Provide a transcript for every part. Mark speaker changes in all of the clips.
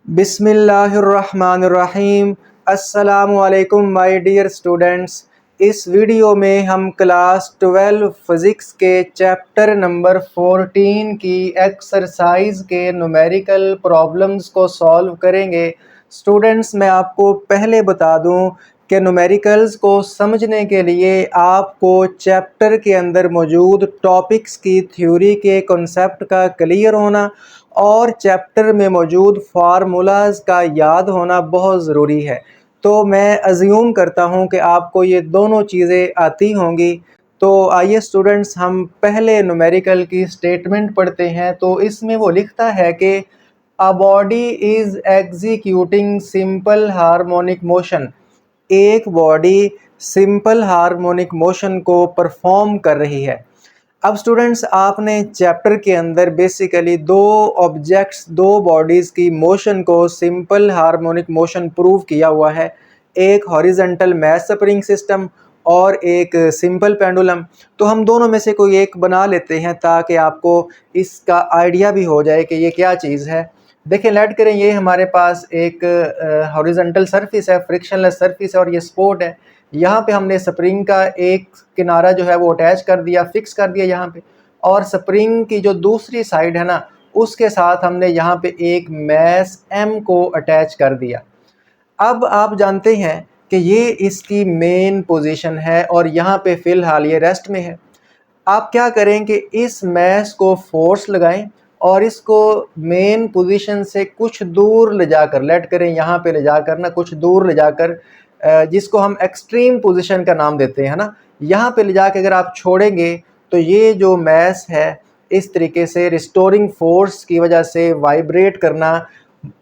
Speaker 1: बिस्मिल्लाहिर्रहमानिर्रहीम। अस्सलामुअलैकुम my dear students. इस वीडियो में हम क्लास 12 फिज़िक्स के चैप्टर नंबर 14 की एक्सरसाइज के न्यूमेरिकल प्रॉब्लम्स को सॉल्व करेंगे। स्टूडेंट्स, मैं आपको पहले बता दूं कि न्यूमेरिकल्स को समझने के लिए आपको चैप्टर के अंदर मौजूद टॉपिक्स की थ्योरी के कॉन्सेप्ट का क्लियर होना और चैप्टर में मौजूद फार्मूलाज का याद होना बहुत ज़रूरी है। तो मैं अज्यूम करता हूँ कि आपको ये दोनों चीज़ें आती होंगी। तो आइए स्टूडेंट्स, हम पहले न्यूमेरिकल की स्टेटमेंट पढ़ते हैं। तो इसमें वो लिखता है कि a body is executing simple harmonic motion. एक बॉडी सिंपल हार्मोनिक मोशन को परफॉर्म कर रही है। अब स्टूडेंट्स, आपने चैप्टर के अंदर बेसिकली दो ऑब्जेक्ट्स, दो बॉडीज़ की मोशन को सिंपल हार्मोनिक मोशन प्रूव किया हुआ है। एक हॉरिजॉन्टल मैस स्प्रिंग सिस्टम और एक सिंपल पेंडुलम। तो हम दोनों में से कोई एक बना लेते हैं ताकि आपको इसका आइडिया भी हो जाए कि ये क्या चीज़ है। देखिए, लेट करें ये हमारे पास एक हॉरिजॉन्टल सरफेस है, फ्रिक्शनलेस सरफेस है और ये स्पोर्ट है। यहाँ पे हमने स्प्रिंग का एक किनारा जो है वो अटैच कर दिया, फिक्स कर दिया यहाँ पे, और स्प्रिंग की जो दूसरी साइड है ना, उसके साथ हमने यहाँ पे एक मैस m को अटैच कर दिया। अब आप जानते हैं कि ये इसकी मेन पोजीशन है और यहाँ पे फ़िलहाल ये रेस्ट में है। आप क्या करें कि इस मैस को फोर्स लगाएं और इसको मेन पोजीशन से कुछ दूर ले जाकर, लेट करें यहाँ पे ले जाकर ना, कुछ दूर ले जाकर, जिसको हम एक्सट्रीम पोजीशन का नाम देते हैं ना, यहाँ पे ले जाकर अगर आप छोड़ेंगे तो ये जो मैस है इस तरीके से रिस्टोरिंग फोर्स की वजह से वाइब्रेट करना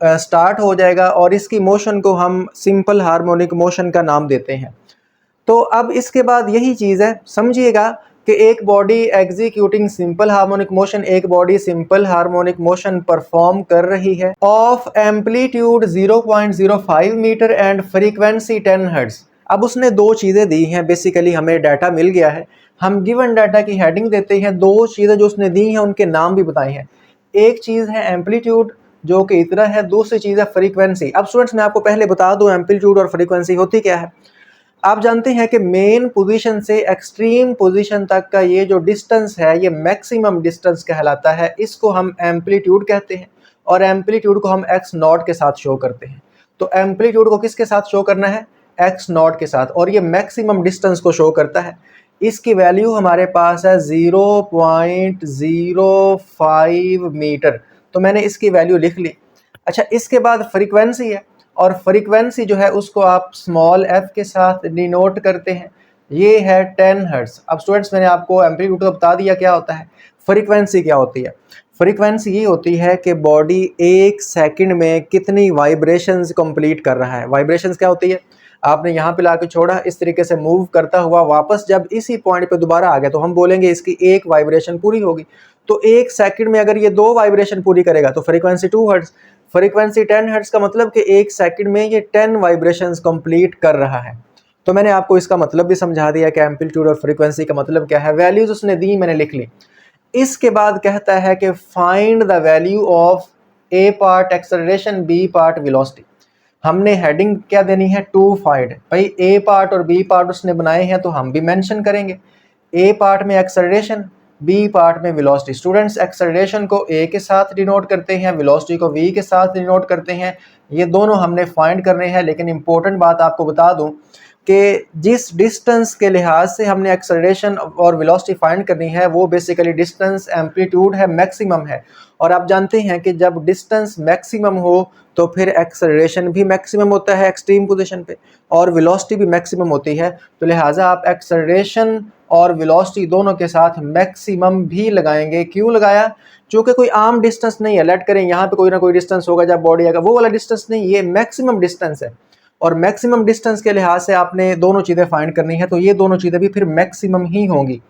Speaker 1: स्टार्ट हो जाएगा और इसकी मोशन को हम सिंपल हार्मोनिक मोशन का नाम देते हैं। तो अब इसके बाद यही चीज़ है, समझिएगा कि एक body executing simple harmonic motion, एक body simple harmonic motion perform कर रही है of amplitude 0.05 metre and frequency 10 hertz. अब उसने दो चीज़ें दी हैं, बेसिकली हमें डाटा मिल गया है। हम गिवन डाटा की हेडिंग देते हैं, दो चीज़ें जो उसने दी हैं उनके नाम भी बताए हैं। एक चीज़ है एम्पलीट्यूड जो कि इतना है, दूसरी चीज़ है फ्रीक्वेंसी। अब स्टूडेंट्स, मैं आपको पहले बता दूं एम्पलीट्यूड और फ्रीक्वेंसी होती क्या है। आप जानते हैं कि मेन पोजीशन से एक्सट्रीम पोजीशन तक का ये जो डिस्टेंस है ये मैक्सिमम डिस्टेंस कहलाता है। इसको हम एम्पलीट्यूड कहते हैं और एम्पलीट्यूड को हम एक्स नॉट के साथ शो करते हैं। तो एम्पलीट्यूड को किसके साथ शो करना है? एक्स नॉट के साथ, और ये मैक्सिमम डिस्टेंस को शो करता है। इसकी वैल्यू हमारे पास है 0.05 मीटर। तो मैंने इसकी वैल्यू लिख ली। अच्छा, इसके बाद फ्रीक्वेंसी है और फ्रीक्वेंसी जो है उसको आप स्मॉल f के साथ डिनोट करते हैं। ये है 10 हर्ट्ज। अब स्टूडेंट्स, मैंने आपको एम्पलीट्यूड को बता दिया क्या होता है। फ्रीक्वेंसी क्या होती है? फ्रीक्वेंसी ये होती है कि बॉडी एक सेकंड में कितनी वाइब्रेशंस कंप्लीट कर रहा है। वाइब्रेशंस क्या होती है? आपने यहाँ पे लाके छोड़ा, इस तरीके से मूव करता हुआ वापस जब इसी पॉइंट पे दोबारा आ गया तो हम बोलेंगे इसकी एक वाइब्रेशन पूरी होगी। तो एक सेकंड में अगर ये दो वाइब्रेशन पूरी करेगा तो फ्रीक्वेंसी 2 हर्ट्ज। फ्रीक्वेंसी 10 हर्ट्ज का मतलब कि एक सेकंड में ये 10 वाइब्रेशंस कंप्लीट कर रहा है। तो मैंने आपको इसका मतलब भी समझा दिया कि एम्पलीट्यूड और फ्रीक्वेंसी का मतलब क्या है। वैल्यूज उसने दी, मैंने लिख ली। इसके बाद कहता है कि find the value of A part acceleration, B part velocity. हमने हेडिंग क्या देनी है? To find. भाई ए पार्ट और बी पार्ट उसने बनाए हैं तो हम भी मेंशन करेंगे। ए पार्ट में एक्सेलरेशन, बी पार्ट में वेलोसिटी। स्टूडेंट्स, एक्सेलरेशन को ए के साथ डिनोट करते हैं, वेलोसिटी को वी के साथ डिनोट करते हैं। ये दोनों हमने फाइंड करने हैं, लेकिन इंपॉर्टेंट बात आपको बता दूं कि जिस डिस्टेंस के लिहाज से हमने एक्सेलरेशन और वेलोसिटी फाइंड करनी है वो बेसिकली डिस्टेंस एम्पलीट्यूड है, मैक्सिमम है। और आप जानते हैं कि जब डिस्टेंस मैक्सिमम हो तो फिर एक्सेलरेशन भी मैक्सिमम होता है एक्सट्रीम पोजीशन पे, और वेलोसिटी भी मैक्सिमम होती है। तो लिहाजा आप एक्सेलरेशन और वेलोसिटी दोनों के साथ मैक्सिमम भी लगाएंगे। क्यों लगाया? क्योंकि कोई आम डिस्टेंस नहीं है। लेट करें यहाँ पे कोई ना कोई डिस्टेंस होगा जब बॉडी आएगा, वो वाला डिस्टेंस नहीं, ये मैक्सिमम डिस्टेंस है। और मैक्सिमम डिस्टेंस के लिहाज से आपने दोनों चीज़ें फाइंड करनी है, तो ये दोनों चीज़ें भी फिर मैक्सिमम ही होंगी।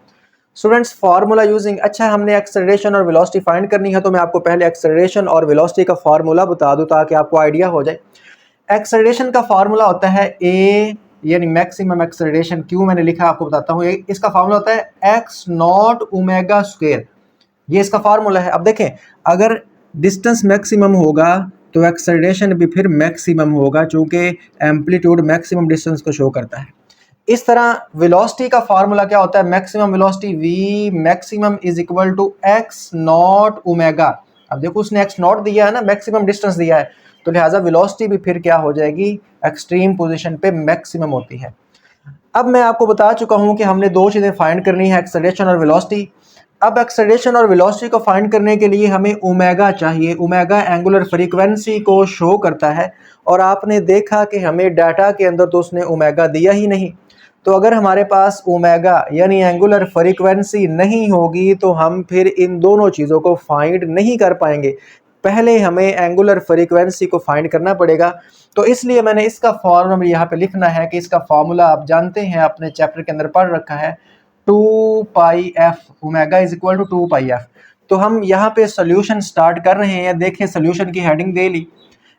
Speaker 1: स्टूडेंट्स, फार्मूला यूजिंग, अच्छा हमने एक्सेलरेशन और वेलोसिटी फाइंड करनी है तो मैं आपको पहले एक्सेलरेशन और वेलोसिटी का फार्मूला बता दूं ताकि आपको आइडिया हो जाए। एक्सेलरेशन का फार्मूला होता है ए, यानी मैक्सिमम एक्सेलरेशन। क्यों मैंने लिखा आपको बताता हूँ। इसका फार्मूला होता है एक्स नॉट ओमेगा स्क्वायर। ये इसका फार्मूला है। अब देखें, अगर डिस्टेंस मैक्सिमम होगा तो एक्सेलरेशन भी फिर मैक्सिमम होगा, चूँकि एम्पलीट्यूड मैक्सिमम डिस्टेंस को शो करता है। इस तरह वेलोसिटी का फार्मूला क्या होता है, maximum velocity V maximum is equal to X naught omega. अब देखो उसने एक्स नॉट दिया है ना, मैक्सिमम डिस्टेंस दिया है, तो लिहाजा वेलोसिटी भी फिर क्या हो जाएगी, एक्सट्रीम पोजीशन पे मैक्सिमम होती है। अब मैं आपको बता चुका हूं कि हमने दो चीज़ें फाइंड करनी है, एक्सेलरेशन और वेलोसिटी। अब एक्सेलरेशन और वेलोसिटी को फाइंड करने के लिए हमें ओमेगा चाहिए। ओमेगा एंगुलर फ्रीक्वेंसी को शो करता है, और आपने देखा कि हमें डाटा के अंदर तो उसने ओमेगा दिया ही नहीं। तो अगर हमारे पास ओमेगा यानी एंगुलर फ्रीक्वेंसी नहीं होगी तो हम फिर इन दोनों चीज़ों को फाइंड नहीं कर पाएंगे। पहले हमें एंगुलर फ्रीक्वेंसी को फाइंड करना पड़ेगा। तो इसलिए मैंने इसका फॉर्मूला यहाँ पे लिखना है कि इसका फॉर्मूला आप जानते हैं, अपने चैप्टर के अंदर पढ़ रखा है, 2 pi F, omega is equal to 2 pi F. तो हम यहाँ पे सोल्यूशन स्टार्ट कर रहे हैं। देखें सोल्यूशन की हेडिंग दे ली,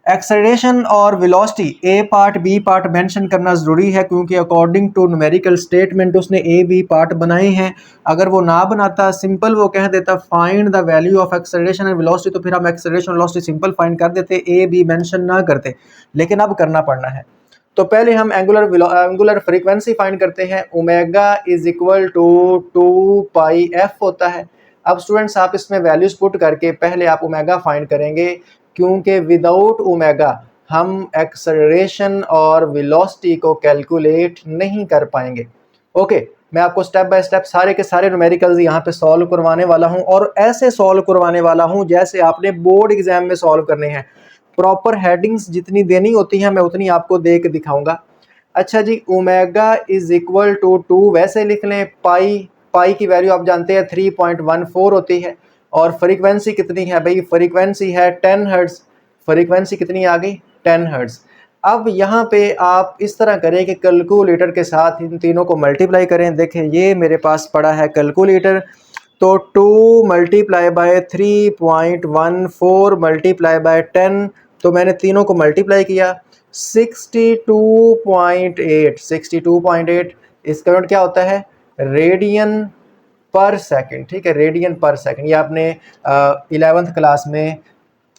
Speaker 1: एक्सेलरेशन और वेलोसिटी ए पार्ट बी पार्ट मेंशन करना ज़रूरी है, क्योंकि अकॉर्डिंग टू न्यूमेरिकल स्टेटमेंट उसने ए बी पार्ट बनाए हैं। अगर वो ना बनाता, सिंपल वो कह देता find the value of acceleration and velocity, तो फिर हम एक्सेलरेशन और वेलोसिटी सिंपल फाइंड कर देते, ए बी मेंशन ना करते, लेकिन अब करना पड़ना है। तो पहले हम एंगुलर फ्रीक्वेंसी फाइंड करते हैं। Omega is equal to 2 pi F होता है। अब स्टूडेंट्स आप इसमें वैल्यूज पुट करके पहले आप ओमेगा फाइंड करेंगे, क्योंकि विदाउट ओमेगा हम एक्सेलरेशन और वेलोसिटी को कैलकुलेट नहीं कर पाएंगे। ओके, मैं आपको स्टेप बाय स्टेप सारे के सारे न्यूमेरिकल्स यहाँ पे सॉल्व करवाने वाला हूँ, और ऐसे सॉल्व करवाने वाला हूँ जैसे आपने बोर्ड एग्जाम में सॉल्व करने हैं। प्रॉपर हेडिंग्स जितनी देनी होती हैं मैं उतनी आपको दे के दिखाऊंगा। अच्छा जी, ओमेगा इज इक्वल टू 2 वैसे लिख लें। पाई की वैल्यू आप जानते हैं 3.14 होती है, और फ्रीक्वेंसी कितनी है भाई, फ्रीक्वेंसी है 10 हर्ट्ज। फ्रीक्वेंसी कितनी आ गई, 10 हर्ट्ज। अब यहाँ पे आप इस तरह करें कि कैलकुलेटर के साथ इन तीनों को मल्टीप्लाई करें। देखें ये मेरे पास पड़ा है कैलकुलेटर, तो 2 मल्टीप्लाई बाय 3.14 मल्टीप्लाई बाय 10, तो मैंने तीनों को मल्टीप्लाई किया, 62.8 इसका यूनिट क्या होता है, रेडियन पर सेकंड। ठीक है, रेडियन पर सेकंड। ये आपने 11th क्लास में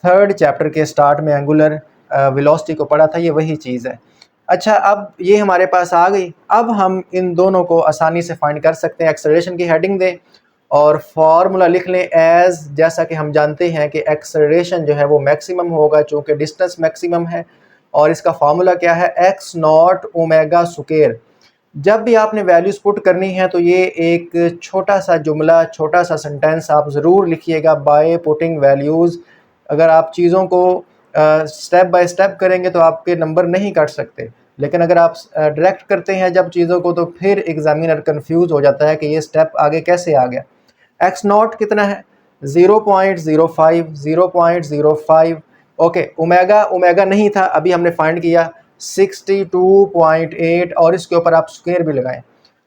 Speaker 1: 3rd चैप्टर के स्टार्ट में एंगुलर वेलोसिटी को पढ़ा था, ये वही चीज़ है। अच्छा, अब ये हमारे पास आ गई। अब हम इन दोनों को आसानी से फाइंड कर सकते हैं। एक्सेलरेशन की हेडिंग दें और फार्मूला लिख लें एज, जैसा कि हम जानते हैं कि एक्सेलरेशन जो है वो मैक्सिमम होगा चूँकि डिस्टेंस मैक्सिमम है, और इसका फार्मूला क्या है, एक्स नॉट ओमेगा स्क्वायर। जब भी आपने वैल्यूज़ पुट करनी है तो ये एक छोटा सा जुमला, छोटा सा सेंटेंस आप ज़रूर लिखिएगा, बाय पुटिंग वैल्यूज़। अगर आप चीज़ों को स्टेप बाय स्टेप करेंगे तो आपके नंबर नहीं कट सकते, लेकिन अगर आप डायरेक्ट करते हैं जब चीज़ों को, तो फिर एग्जामिनर कंफ्यूज हो जाता है कि ये स्टेप आगे कैसे आ गया। एक्स नॉट कितना है, 0.05। ओके, ओमेगा नहीं था, अभी हमने फाइंड किया 62.8, और इसके ऊपर आप स्क्वायर भी लगाएं।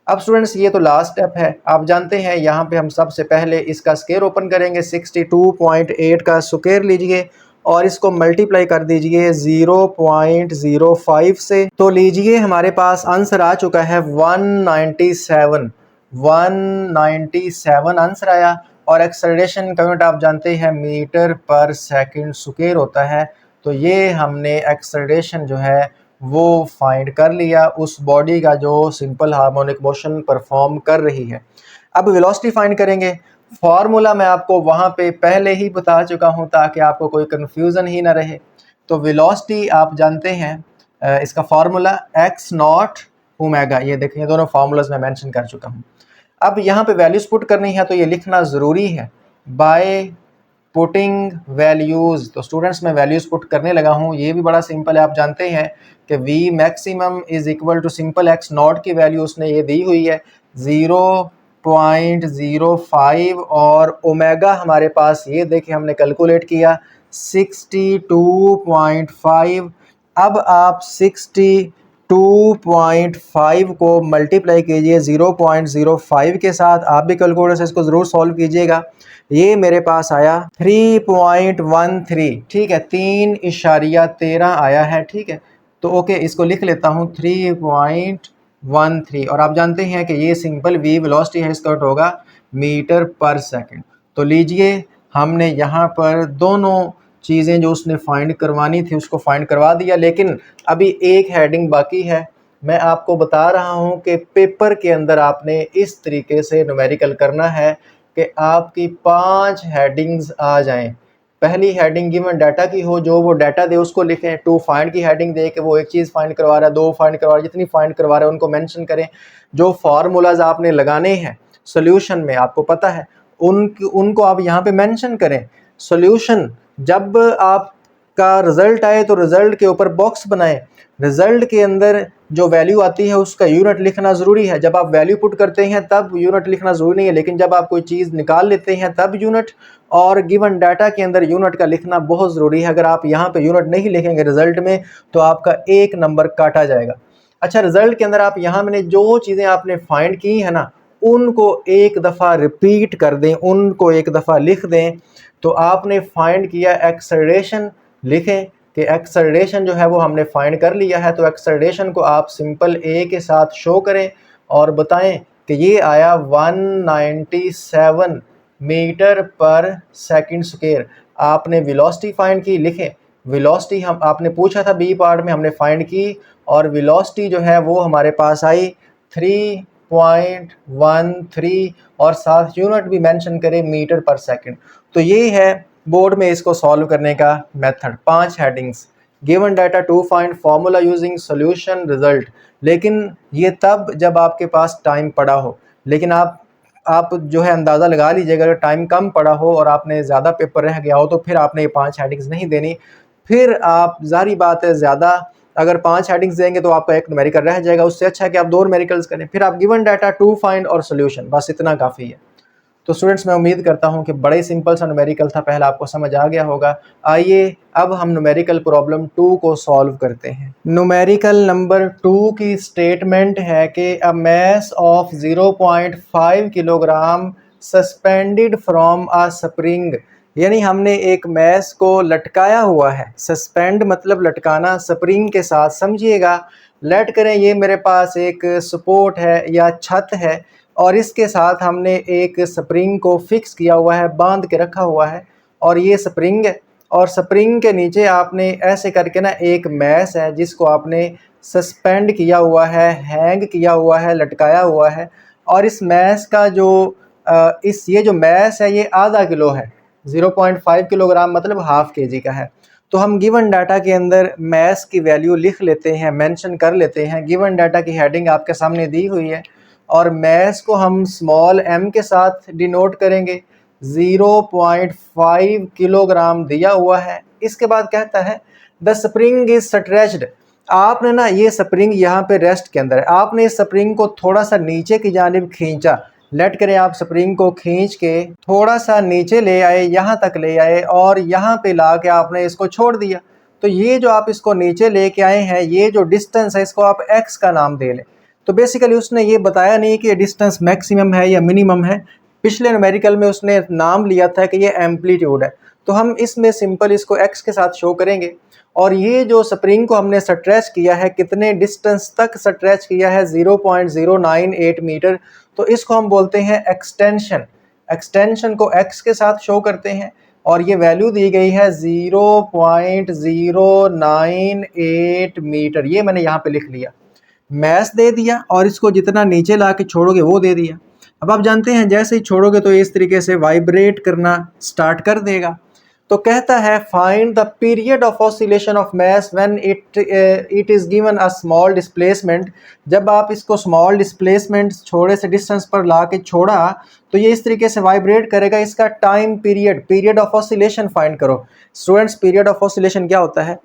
Speaker 1: अब स्टूडेंट्स ये तो लास्ट स्टेप है, आप जानते हैं यहाँ पे हम सबसे पहले इसका स्क्वायर ओपन करेंगे। 62.8 का स्क्वायर लीजिए और इसको मल्टीप्लाई कर दीजिए 0.05 से, तो लीजिए हमारे पास आंसर आ चुका है 197 आंसर आया। और एक्सेलरेशन का यूनिट आप जानते हैं मीटर पर सेकंड स्क्वायर होता है। तो ये हमने एक्सेलरेशन जो है वो फाइंड कर लिया उस बॉडी का जो सिंपल हार्मोनिक मोशन परफॉर्म कर रही है। अब वेलोसिटी फाइंड करेंगे। फार्मूला मैं आपको वहाँ पे पहले ही बता चुका हूँ ताकि आपको कोई कन्फ्यूज़न ही ना रहे। तो वेलोसिटी आप जानते हैं, इसका फार्मूला एक्स नॉट ओमेगा, ये देखें दोनों फार्मूलाज मैं मेंशन कर चुका हूँ। अब यहाँ पे वैल्यूज़ पुट करनी है तो ये लिखना ज़रूरी है, बाय पुटिंग वैल्यूज़। तो स्टूडेंट्स मैं वैल्यूज़ पुट करने लगा हूँ, ये भी बड़ा सिंपल है। आप जानते हैं कि V maximum is equal to simple X naught की वैल्यू उसने ये दी हुई है 0.05, और ओमेगा हमारे पास ये देखिए हमने कैलकुलेट किया 62.5। अब आप 62.5 को मल्टीप्लाई कीजिए 0.05 के साथ। आप भी कैलकुलेटर से इसको ज़रूर सॉल्व कीजिएगा। ये मेरे पास आया 3.13। ठीक है, 3.13 आया है। ठीक है, तो ओके, इसको लिख लेता हूँ 3.13। और आप जानते हैं कि ये सिंपल वी वेलोसिटी है, इसका होगा मीटर पर सेकंड। तो लीजिए हमने यहाँ पर दोनों चीज़ें जो उसने फाइंड करवानी थी उसको फाइंड करवा दिया, लेकिन अभी एक हेडिंग बाकी है। मैं आपको बता रहा हूँ कि पेपर के अंदर आपने इस तरीके से न्यूमेरिकल करना है कि आपकी 5 हेडिंग्स आ जाएं। पहली हेडिंग गिवन डाटा की हो, जो वो डाटा दे उसको लिखें। 2 फाइंड की हेडिंग दे कि वो एक चीज़ फाइंड करवा रहा है, 2 फाइंड करवा रहा है, जितनी फाइंड करवा रहा है उनको मेंशन करें। जो फार्मूलाज आपने लगाने हैं सोल्यूशन में आपको पता है, उनको आप यहाँ पे मेंशन करें। सोल्यूशन जब आपका रिजल्ट आए तो रिजल्ट के ऊपर बॉक्स बनाएं। रिजल्ट के अंदर जो वैल्यू आती है उसका यूनिट लिखना ज़रूरी है। जब आप वैल्यू पुट करते हैं तब यूनिट लिखना ज़रूरी नहीं है, लेकिन जब आप कोई चीज़ निकाल लेते हैं तब यूनिट, और गिवन डाटा के अंदर यूनिट का लिखना बहुत ज़रूरी है। अगर आप यहाँ पे यूनिट नहीं लिखेंगे रिजल्ट में तो आपका 1 नंबर काटा जाएगा। अच्छा, रिजल्ट के अंदर आप यहाँ मैंने जो चीज़ें आपने फाइंड की है ना, उनको एक दफ़ा रिपीट कर दें, उनको एक दफ़ा लिख दें। तो आपने फाइंड किया एक्सेलरेशन, लिखें कि एक्सेलरेशन जो है वो हमने फाइंड कर लिया है। तो एक्सेलरेशन को आप सिंपल ए के साथ शो करें और बताएं कि ये आया 197 मीटर पर सेकंड स्क्वायर। आपने वेलोसिटी फाइंड की, लिखें वेलोसिटी हम आपने पूछा था बी पार्ट में, हमने फाइंड की और वेलोसिटी जो है वो हमारे पास आई 3.13 और साथ यूनिट भी मेंशन करें मीटर पर सेकंड। तो ये है बोर्ड में इसको सॉल्व करने का method. 5 headings, given data, 2 find, formula using, solution, result. लेकिन ये तब जब आपके पास टाइम पड़ा हो, लेकिन आप जो है अंदाज़ा लगा लीजिएगा अगर टाइम कम पड़ा हो और आपने ज़्यादा पेपर रह गया हो तो फिर आपने ये 5 हेडिंग्स नहीं देनी। फिर आप ज़ाहिर बात है ज़्यादा अगर 5 हेडिंग्स देंगे तो आपका एक न्यूमेरिकल रह जाएगा। उससे अच्छा है कि आप 2 न्यूमेरिकल्स करें। फिर आप गिवन डाटा, 2 फाइंड और सॉल्यूशन, बस इतना काफ़ी है। तो स्टूडेंट्स, मैं उम्मीद करता हूं कि बड़ा ही सिंपल सा न्यूमेरिकल था, पहला आपको समझ आ गया होगा। आइए अब हम न्यूमेरिकल प्रॉब्लम 2 को सॉल्व करते हैं। न्यूमेरिकल नंबर 2 की स्टेटमेंट है कि a mass of 0.5 kilogram suspended from a spring, यानी हमने एक मैस को लटकाया हुआ है। सस्पेंड मतलब लटकाना, स्प्रिंग के साथ समझिएगा। लेट करें ये मेरे पास एक सपोर्ट है या छत है और इसके साथ हमने एक स्प्रिंग को फिक्स किया हुआ है, बांध के रखा हुआ है, और ये स्प्रिंग है। और स्प्रिंग के नीचे आपने ऐसे करके ना एक मैस है जिसको आपने सस्पेंड किया हुआ है, हैंग किया हुआ है, लटकाया हुआ है। और इस मैस का जो ये जो मैस है ये आधा किलो है। 0.5 किलोग्राम मतलब हाफ केजी का है। तो हम गिवन डाटा के अंदर मैस की वैल्यू लिख लेते हैं, मेंशन कर लेते हैं। गिवन डाटा की हेडिंग आपके सामने दी हुई है और मैस को हम स्मॉल m के साथ डिनोट करेंगे। 0.5 किलोग्राम दिया हुआ है। इसके बाद कहता है द स्प्रिंग इज स्ट्रेच्ड। आपने ना ये स्प्रिंग यहाँ पे रेस्ट के अंदर है, आपने इस स्प्रिंग को थोड़ा सा नीचे की जानिब खींचा। लेट करें आप स्प्रिंग को खींच के थोड़ा सा नीचे ले आए, यहाँ तक ले आए और यहाँ पे ला के आपने इसको छोड़ दिया। तो ये जो आप इसको नीचे लेके आए हैं, ये जो डिस्टेंस है इसको आप x का नाम दे लें। तो बेसिकली उसने ये बताया नहीं कि डिस्टेंस मैक्सिमम है या मिनिमम है। पिछले न्यूमेरिकल में उसने नाम लिया था कि ये एम्पलीट्यूड है। तो हम इसमें सिंपल इसको x के साथ शो करेंगे। और ये जो स्प्रिंग को हमने स्ट्रेच किया है, कितने डिस्टेंस तक स्ट्रेच किया है, 0.098 मीटर। तो इसको हम बोलते हैं एक्सटेंशन। एक्सटेंशन को x के साथ शो करते हैं और ये वैल्यू दी गई है 0.098 मीटर। ये मैंने यहाँ पे लिख लिया, मैस दे दिया और इसको जितना नीचे ला के छोड़ोगे वो दे दिया। अब आप जानते हैं जैसे ही छोड़ोगे तो इस तरीके से वाइब्रेट करना स्टार्ट कर देगा। तो कहता है find the period of oscillation of mass when it is given a small displacement. जब आप इसको स्मॉल डिस्प्लेसमेंट थोड़े से डिस्टेंस पर ला के छोड़ा तो ये इस तरीके से वाइब्रेट करेगा। इसका time period, period of oscillation find करो। स्टूडेंट्स, पीरियड ऑफ ऑसिलेशन क्या होता है?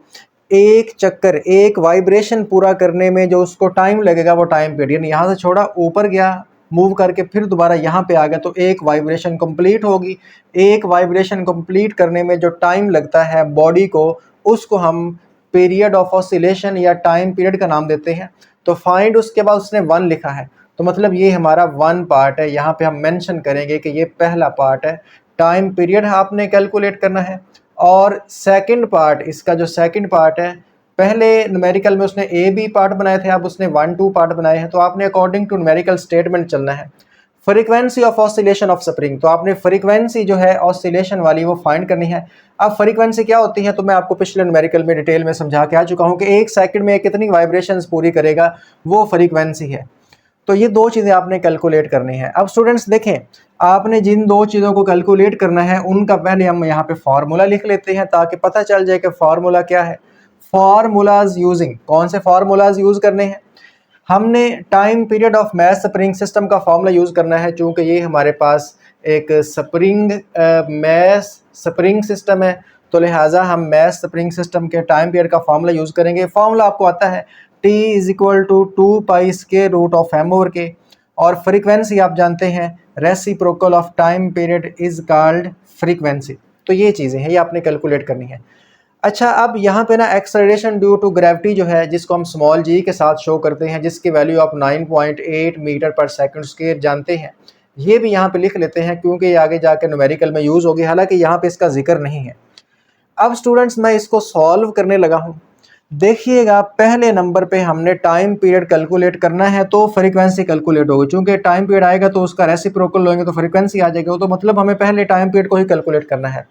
Speaker 1: एक चक्कर, एक वाइब्रेशन पूरा करने में जो उसको टाइम लगेगा वो टाइम पीरियड। यहाँ से छोड़ा, ऊपर गया, मूव करके फिर दोबारा यहाँ पे आ गया तो एक वाइब्रेशन कंप्लीट होगी। एक वाइब्रेशन कंप्लीट करने में जो टाइम लगता है बॉडी को, उसको हम पीरियड ऑफ ऑसिलेशन या टाइम पीरियड का नाम देते हैं। तो फाइंड, उसके बाद उसने 1 लिखा है तो मतलब ये हमारा 1 पार्ट है। यहाँ पे हम मेंशन करेंगे कि ये पहला पार्ट है। टाइम पीरियड आपने कैलकुलेट करना है। और सेकंड पार्ट, इसका जो सेकंड पार्ट है, पहले न्यूमेरिकल में उसने ए बी पार्ट बनाए थे, अब उसने 1 2 पार्ट बनाए हैं। तो आपने अकॉर्डिंग टू न्यूमेरिकल स्टेटमेंट चलना है। Frequency of oscillation of spring, तो आपने फ्रीक्वेंसी जो है ऑसिलेशन वाली वो फाइंड करनी है। अब फ्रीक्वेंसी क्या होती है तो मैं आपको पिछले न्यूमेरिकल में डिटेल में समझा के आ चुका हूँ कि 1 सेकंड में कितनी वाइब्रेशंस पूरी करेगा, वो फ्रीक्वेंसी है। तो ये दो चीज़ें आपने कैलकुलेट करनी है। अब स्टूडेंट्स देखें, आपने जिन दो चीज़ों को कैलकुलेट करना है उनका पहले हम यहाँ पे फार्मूला लिख लेते हैं ताकि पता चल जाए कि फार्मूला क्या है। फार्मूलाज यूजिंग, कौन से फार्मूलाज यूज़ करने हैं, हमने time period of mass spring system का फार्मूला यूज़ करना है। चूँकि ये हमारे पास एक मैस स्प्रिंग सिस्टम है, तो लिहाजा हम मैस स्प्रिंग सिस्टम के टाइम पीरियड का फार्मूला यूज़ करेंगे। फार्मूला आपको आता है T = 2 pi square root of m over K, और फ्रीक्वेंसी आप जानते हैं reciprocal of time period is called frequency. तो ये चीज़ें हैं, ये आपने कैलकुलेट करनी है। अच्छा, अब यहाँ पे ना एक्सेलरेशन ड्यू टू ग्रेविटी जो है, जिसको हम स्मॉल g के साथ शो करते हैं, जिसकी वैल्यू आप 9.8 मीटर पर सेकंड स्क्वायर जानते हैं, ये भी यहाँ पे लिख लेते हैं क्योंकि ये आगे जाकर न्यूमेरिकल में यूज़ होगी, हालांकि यहाँ पे इसका जिक्र नहीं है। अब स्टूडेंट्स मैं इसको सॉल्व करने लगा हूँ। देखिएगा, पहले नंबर पे हमने टाइम पीरियड कैलकुलेट करना है तो फ्रीक्वेंसी कैलकुलेट होगी। चूंकि टाइम पीरियड आएगा तो उसका रेसिप्रोकल लेंगे तो फ्रीक्वेंसी आ जाएगी, तो मतलब हमें पहले टाइम पीरियड को ही कैलकुलेट करना है।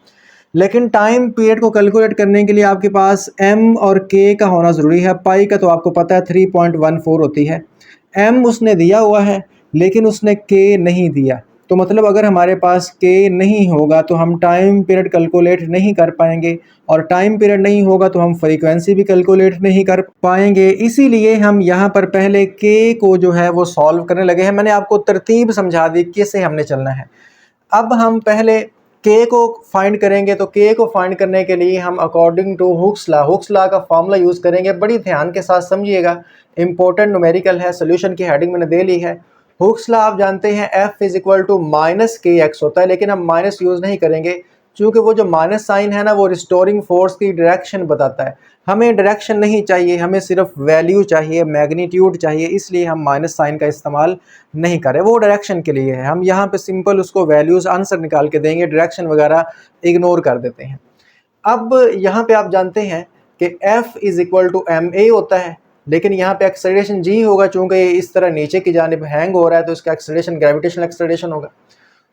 Speaker 1: लेकिन टाइम पीरियड को कैलकुलेट करने के लिए आपके पास m और k का होना ज़रूरी है। पाई का तो आपको पता है 3.14 होती है। m उसने दिया हुआ है लेकिन उसने k नहीं दिया, तो मतलब अगर हमारे पास k नहीं होगा तो हम टाइम पीरियड कैलकुलेट नहीं कर पाएंगे, और टाइम पीरियड नहीं होगा तो हम फ्रीक्वेंसी भी कैलकुलेट नहीं कर पाएंगे। इसीलिए हम यहाँ पर पहले k को जो है वो सॉल्व करने लगे हैं। मैंने आपको तरतीब समझा दी कैसे हमने चलना है। अब हम पहले k को फाइंड करेंगे, तो k को फाइंड करने के लिए हम अकॉर्डिंग टू हुक्स लॉ का फार्मूला यूज़ करेंगे। बड़ी ध्यान के साथ समझिएगा, इंपॉर्टेंट न्यूमेरिकल है, सोल्यूशन की हेडिंग मैंने दे ली है। हुक्स लॉ आप जानते हैं F = -kx होता है, लेकिन हम माइनस यूज़ नहीं करेंगे क्योंकि वो जो माइनस साइन है ना, वो रिस्टोरिंग फोर्स की डायरेक्शन बताता है। हमें डायरेक्शन नहीं चाहिए, हमें सिर्फ वैल्यू चाहिए, मैग्नीट्यूड चाहिए, इसलिए हम माइनस साइन का इस्तेमाल नहीं करें, वो डायरेक्शन के लिए है। हम यहाँ पे सिंपल उसको वैल्यूज़ आंसर निकाल के देंगे, डायरेक्शन वगैरह इग्नोर कर देते हैं। अब यहाँ पे आप जानते हैं कि F = ma होता है, लेकिन यहाँ पे एक्सेलरेशन g होगा, चूँकि ये इस तरह नीचे की जानिब हैंग हो रहा है तो इसका एक्सेलरेशन ग्रेविटेशनल एक्सेलरेशन होगा।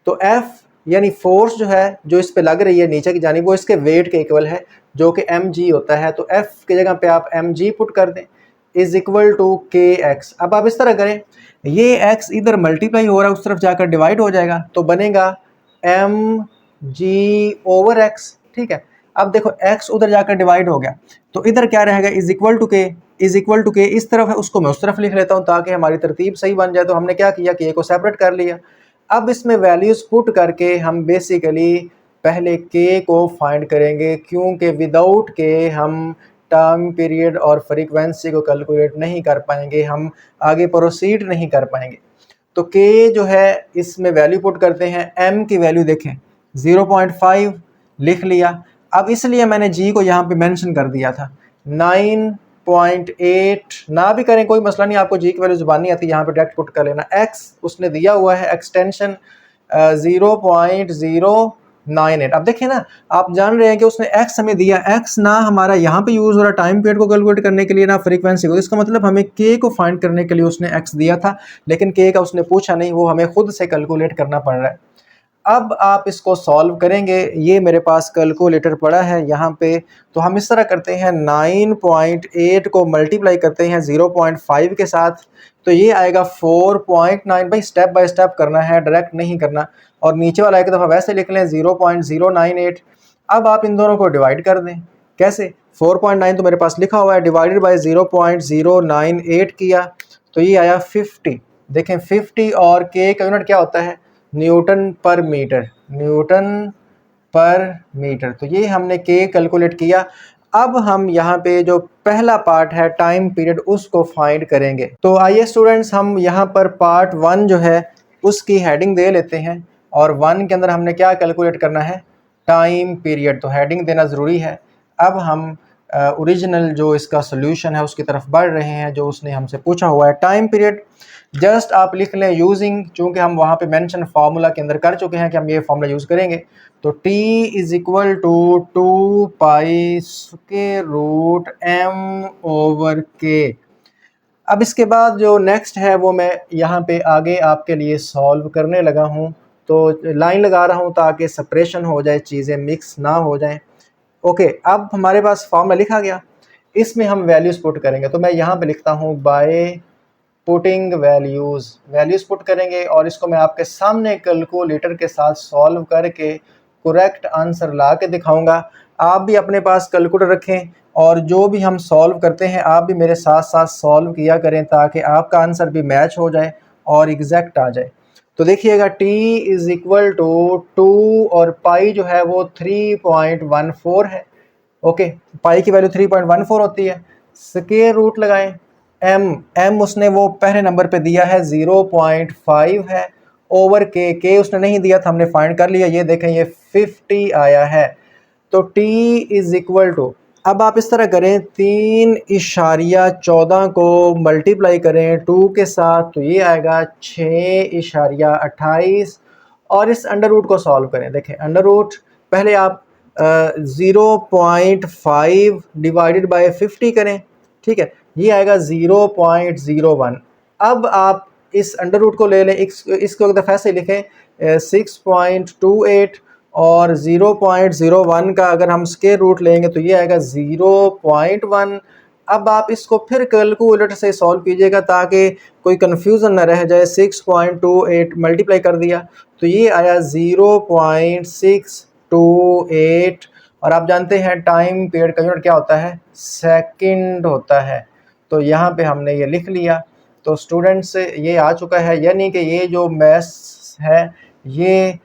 Speaker 1: तो F यानी फोर्स जो है जो इस पे लग रही है नीचे की जानिब, वो इसके वेट के इक्वल है जो कि mg होता है। तो F की जगह पे आप mg पुट कर दें = kx। अब आप इस तरह करें, ये x इधर मल्टीप्लाई हो रहा है, उस तरफ जाकर डिवाइड हो जाएगा, तो बनेगा mg/x। ठीक है, अब देखो x उधर जाकर डिवाइड हो गया तो इधर क्या रहेगा, = k इस तरफ है, उसको मैं उस तरफ लिख लेता हूँ ताकि हमारी तरतीब सही बन जाए। तो हमने क्या किया कि a को सेपरेट कर लिया। अब इसमें वैल्यूज़ पुट करके हम बेसिकली पहले k को फाइंड करेंगे, क्योंकि विदाउट k हम टाइम पीरियड और फ्रीक्वेंसी को कैलकुलेट नहीं कर पाएंगे, हम आगे प्रोसीड नहीं कर पाएंगे। तो k जो है इसमें वैल्यू पुट करते हैं, m की वैल्यू देखें 0.5 लिख लिया। अब इसलिए मैंने g को यहाँ पे मेंशन कर दिया था। 9.8 ना भी करें कोई मसला नहीं, आपको g की वैल्यू जुबानी आती है, यहाँ पे डायरेक्ट पुट कर लेना। x उसने दिया हुआ है एक्सटेंशन 0.098। अब देखिए ना, आप जान रहे हैं कि उसने x हमें दिया, x ना हमारा यहाँ पे यूज़ हो रहा टाइम पीरियड को कैलकुलेट करने के लिए, ना फ्रीक्वेंसी को। इसका मतलब हमें k को फाइंड करने के लिए उसने x दिया था, लेकिन k का उसने पूछा नहीं, वो हमें खुद से कैलकुलेट करना पड़ रहा है। अब आप इसको सॉल्व करेंगे, ये मेरे पास कैलकुलेटर पड़ा है यहाँ पे, तो हम इस तरह करते हैं 9.8 को मल्टीप्लाई करते हैं 0.5 के साथ, तो ये आएगा 4.9। भाई स्टेप बाय स्टेप करना है, डायरेक्ट नहीं करना। और नीचे वाला एक दफ़ा वैसे लिख लें 0.098। अब आप इन दोनों को डिवाइड कर दें। कैसे, 4.9 तो मेरे पास लिखा हुआ है, डिवाइडेड बाय 0.098 किया तो ये आया 50। देखें 50 और के का यूनिट क्या होता है, न्यूटन पर मीटर। तो ये हमने के कैलकुलेट किया। अब हम यहाँ पे जो पहला पार्ट है टाइम पीरियड, उसको फाइंड करेंगे। तो आइए स्टूडेंट्स, हम यहाँ पर पार्ट 1 जो है उसकी हेडिंग दे लेते हैं, और 1 के अंदर हमने क्या कैलकुलेट करना है, टाइम पीरियड। तो हेडिंग देना ज़रूरी है। अब हम ओरिजिनल जो इसका सोल्यूशन है उसकी तरफ बढ़ रहे हैं, जो उसने हमसे पूछा हुआ है। टाइम पीरियड जस्ट आप लिख लें यूजिंग, चूँकि हम वहाँ पे मेंशन फार्मूला के अंदर कर चुके हैं कि हम ये फार्मूला यूज़ करेंगे। तो T = 2 pi square root m/k। अब इसके बाद जो नेक्स्ट है वो मैं यहाँ पे आगे आपके लिए सॉल्व करने लगा हूँ। तो लाइन लगा रहा हूँ ताकि सेपरेशन हो जाए, चीज़ें मिक्स ना हो जाएं। ओके, अब हमारे पास फॉर्मूला लिखा गया, इसमें हम वैल्यूज़ पुट करेंगे। तो मैं यहाँ पे लिखता हूँ बाय पुटिंग वैल्यूज़ पुट करेंगे और इसको मैं आपके सामने कैलकुलेटर के साथ सॉल्व करके करेक्ट आंसर ला के दिखाऊँगा। आप भी अपने पास कैलकुलेटर रखें और जो भी हम सॉल्व करते हैं आप भी मेरे साथ साथ सॉल्व किया करें ताकि आपका आंसर भी मैच हो जाए और एग्जैक्ट आ जाए। तो देखिएगा t इज़ इक्वल टू 2 और पाई जो है वो 3.14 है। ओके, पाई की वैल्यू 3.14 होती है। स्क्वायर रूट लगाएं, m उसने वो पहले नंबर पे दिया है 0.5 है, ओवर के उसने नहीं दिया था, हमने फाइंड कर लिया। ये देखें ये 50 आया है। तो t इज़ इक्वल टू, अब आप इस तरह करें 3.14 को मल्टीप्लाई करें 2 के साथ तो ये आएगा 6.28 और इस अंडर रूट को सॉल्व करें। देखें अंडर रूट पहले आप 0.5 डिवाइडेड बाय 50 करें, ठीक है, ये आएगा 0.01। अब आप इस अंडर रूट को ले लें, इसको एक दफ़ा ऐसे लिखें 6.28 और 0.01 का अगर हम स्क्वायर रूट लेंगे तो ये आएगा 0.1। अब आप इसको फिर कैलकुलेटर से सॉल्व कीजिएगा ताकि कोई कन्फ्यूज़न ना रह जाए। 6.28 मल्टीप्लाई कर दिया तो ये आया 0.628 और आप जानते हैं टाइम पीरियड का यूनिट क्या होता है, सेकंड होता है। तो यहाँ पे हमने ये लिख लिया। तो स्टूडेंट्स ये आ चुका है, यानी कि ये जो मैथ्स है ये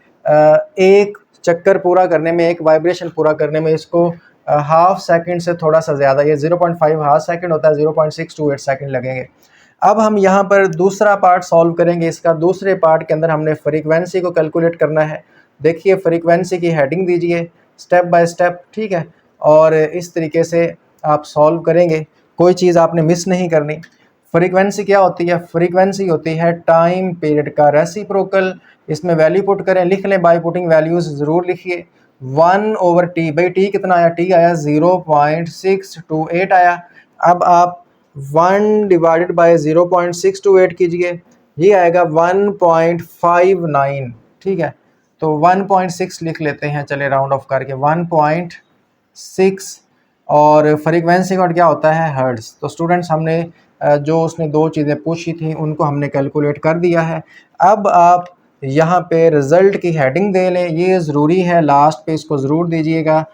Speaker 1: एक चक्कर पूरा करने में, एक वाइब्रेशन पूरा करने में इसको हाफ सेकंड से थोड़ा सा ज़्यादा, ये 0.5 हाफ सेकंड होता है, 0.628 सेकंड लगेंगे। अब हम यहाँ पर दूसरा पार्ट सॉल्व करेंगे। इसका दूसरे पार्ट के अंदर हमने फ्रीक्वेंसी को कैलकुलेट करना है। देखिए फ्रीक्वेंसी की हेडिंग दीजिए स्टेप बाय स्टेप, ठीक है, और इस तरीके से आप सॉल्व करेंगे, कोई चीज़ आपने मिस नहीं करनी। फ्रीक्वेंसी क्या होती है, फ्रीक्वेंसी होती है टाइम पीरियड का रेसिप्रोकल। इसमें वैल्यू पुट करें, लिख लें बाय पुटिंग वैल्यूज़ ज़रूर लिखिए। 1/t, भाई t कितना आया, t आया 0.628 आया। अब आप 1 डिवाइडेड बाय 0.628 कीजिए, ये आएगा 1.59, ठीक है। तो 1.6 लिख लेते हैं, चले राउंड ऑफ करके 1.6 और फ्रीक्वेंसी का क्या होता है, हर्ट्ज़। तो स्टूडेंट्स हमने जो उसने दो चीज़ें पूछी थी उनको हमने कैलकुलेट कर दिया है। अब आप यहाँ पे रिज़ल्ट की हेडिंग दे लें, ये ज़रूरी है, लास्ट पे इसको ज़रूर दीजिएगा,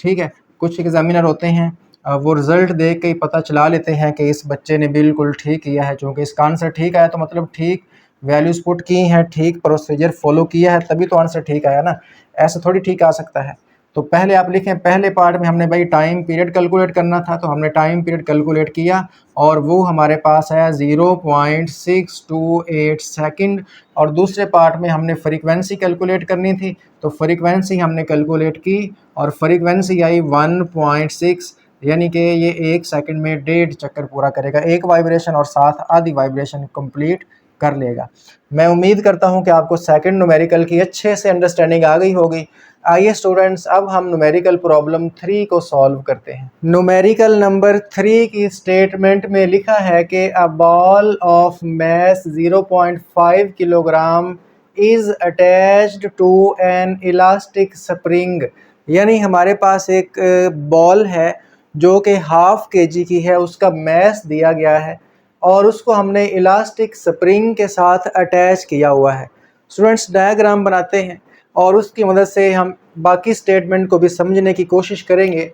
Speaker 1: ठीक है। कुछ एग्जामिनर होते हैं वो रिज़ल्ट देख के ही पता चला लेते हैं कि इस बच्चे ने बिल्कुल ठीक किया है, चूँकि इसका आंसर ठीक आया तो मतलब ठीक वैल्यूज़ पुट की हैं, ठीक प्रोसीजर फॉलो किया है, तभी तो आंसर ठीक आया ना, ऐसे थोड़ी ठीक आ सकता है। तो पहले आप लिखें, पहले पार्ट में हमने भाई टाइम पीरियड कैलकुलेट करना था, तो हमने टाइम पीरियड कैलकुलेट किया और वो हमारे पास है 0.628 सेकंड। और दूसरे पार्ट में हमने फ्रीक्वेंसी कैलकुलेट करनी थी, तो फ्रीक्वेंसी हमने कैलकुलेट की और फ्रीक्वेंसी आई 1.6, यानी कि ये 1 सेकंड में 1.5 चक्कर पूरा करेगा, एक वाइब्रेशन और साथ आधी वाइब्रेशन कंप्लीट कर लेगा। मैं उम्मीद करता हूं कि आपको सेकंड न्यूमेरिकल की अच्छे से अंडरस्टैंडिंग आ गई होगी। आइए स्टूडेंट्स, अब हम न्यूमेरिकल प्रॉब्लम 3 को सॉल्व करते हैं। न्यूमेरिकल नंबर 3 की स्टेटमेंट में लिखा है कि a ball of mass 0.5 kilogram is attached to an elastic spring, यानी हमारे पास एक बॉल है जो कि ½ kg की है, उसका मैस दिया गया है और उसको हमने इलास्टिक स्प्रिंग के साथ अटैच किया हुआ है। स्टूडेंट्स डायग्राम बनाते हैं और उसकी मदद से हम बाकी स्टेटमेंट को भी समझने की कोशिश करेंगे।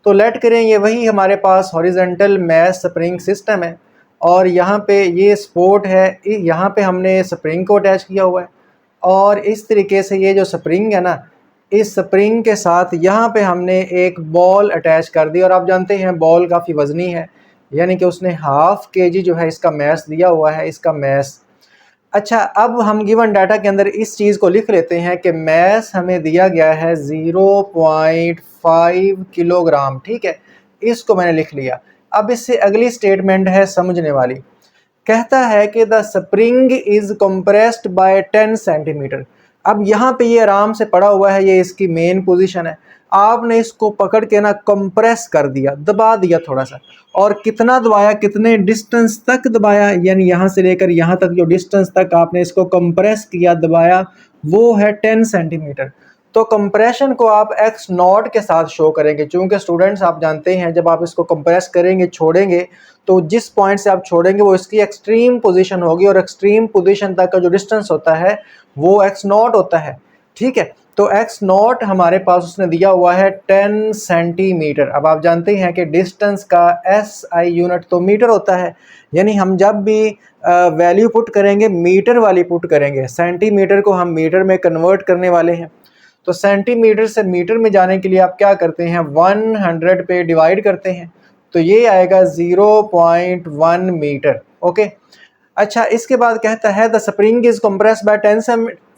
Speaker 1: तो लेट करें ये वही हमारे पास हॉरिजॉन्टल मैस स्प्रिंग सिस्टम है और यहाँ पे ये सपोर्ट है, यहाँ पे हमने स्प्रिंग को अटैच किया हुआ है और इस तरीके से ये जो स्प्रिंग है ना, इस स्प्रिंग के साथ यहाँ पे हमने एक बॉल अटैच कर दी और आप जानते हैं बॉल काफ़ी वज़नी है, यानी कि उसने ½ kg जो है इसका मैस दिया हुआ है, इसका मैस। अच्छा, अब हम गिवन डाटा के अंदर इस चीज़ को लिख लेते हैं कि मैस हमें दिया गया है 0.5 किलोग्राम, ठीक है, इसको मैंने लिख लिया। अब इससे अगली स्टेटमेंट है समझने वाली, कहता है कि the spring is compressed by 10 centimetre. अब यहाँ पे ये आराम से पड़ा हुआ है, ये इसकी मेन पोजीशन है। आपने इसको पकड़ के ना कंप्रेस कर दिया, दबा दिया थोड़ा सा। और कितना दबाया, कितने डिस्टेंस तक दबाया, यानी यहाँ से लेकर यहाँ तक जो डिस्टेंस तक आपने इसको कंप्रेस किया, दबाया, वो है 10 सेंटीमीटर। तो कंप्रेशन को आप एक्स नॉट के साथ शो करेंगे, क्योंकि स्टूडेंट्स आप जानते हैं जब आप इसको कंप्रेस करेंगे, छोड़ेंगे, तो जिस पॉइंट से आप छोड़ेंगे वो इसकी एक्सट्रीम पोजीशन होगी, और एक्सट्रीम पोजीशन तक का जो डिस्टेंस होता है वो एक्स नॉट होता है। ठीक है, तो एक्स नॉट हमारे पास उसने दिया हुआ है 10 सेंटीमीटर। अब आप जानते हैं कि डिस्टेंस का एस आई यूनिट तो मीटर होता है, यानी हम जब भी वैल्यू पुट करेंगे मीटर वाली पुट करेंगे, सेंटीमीटर को हम मीटर में कन्वर्ट करने वाले हैं। तो सेंटीमीटर से मीटर में जाने के लिए आप क्या करते हैं, 100 पे डिवाइड करते हैं, तो ये आएगा 0.1 मीटर। ओके, अच्छा, इसके बाद कहता है the spring is compress by 10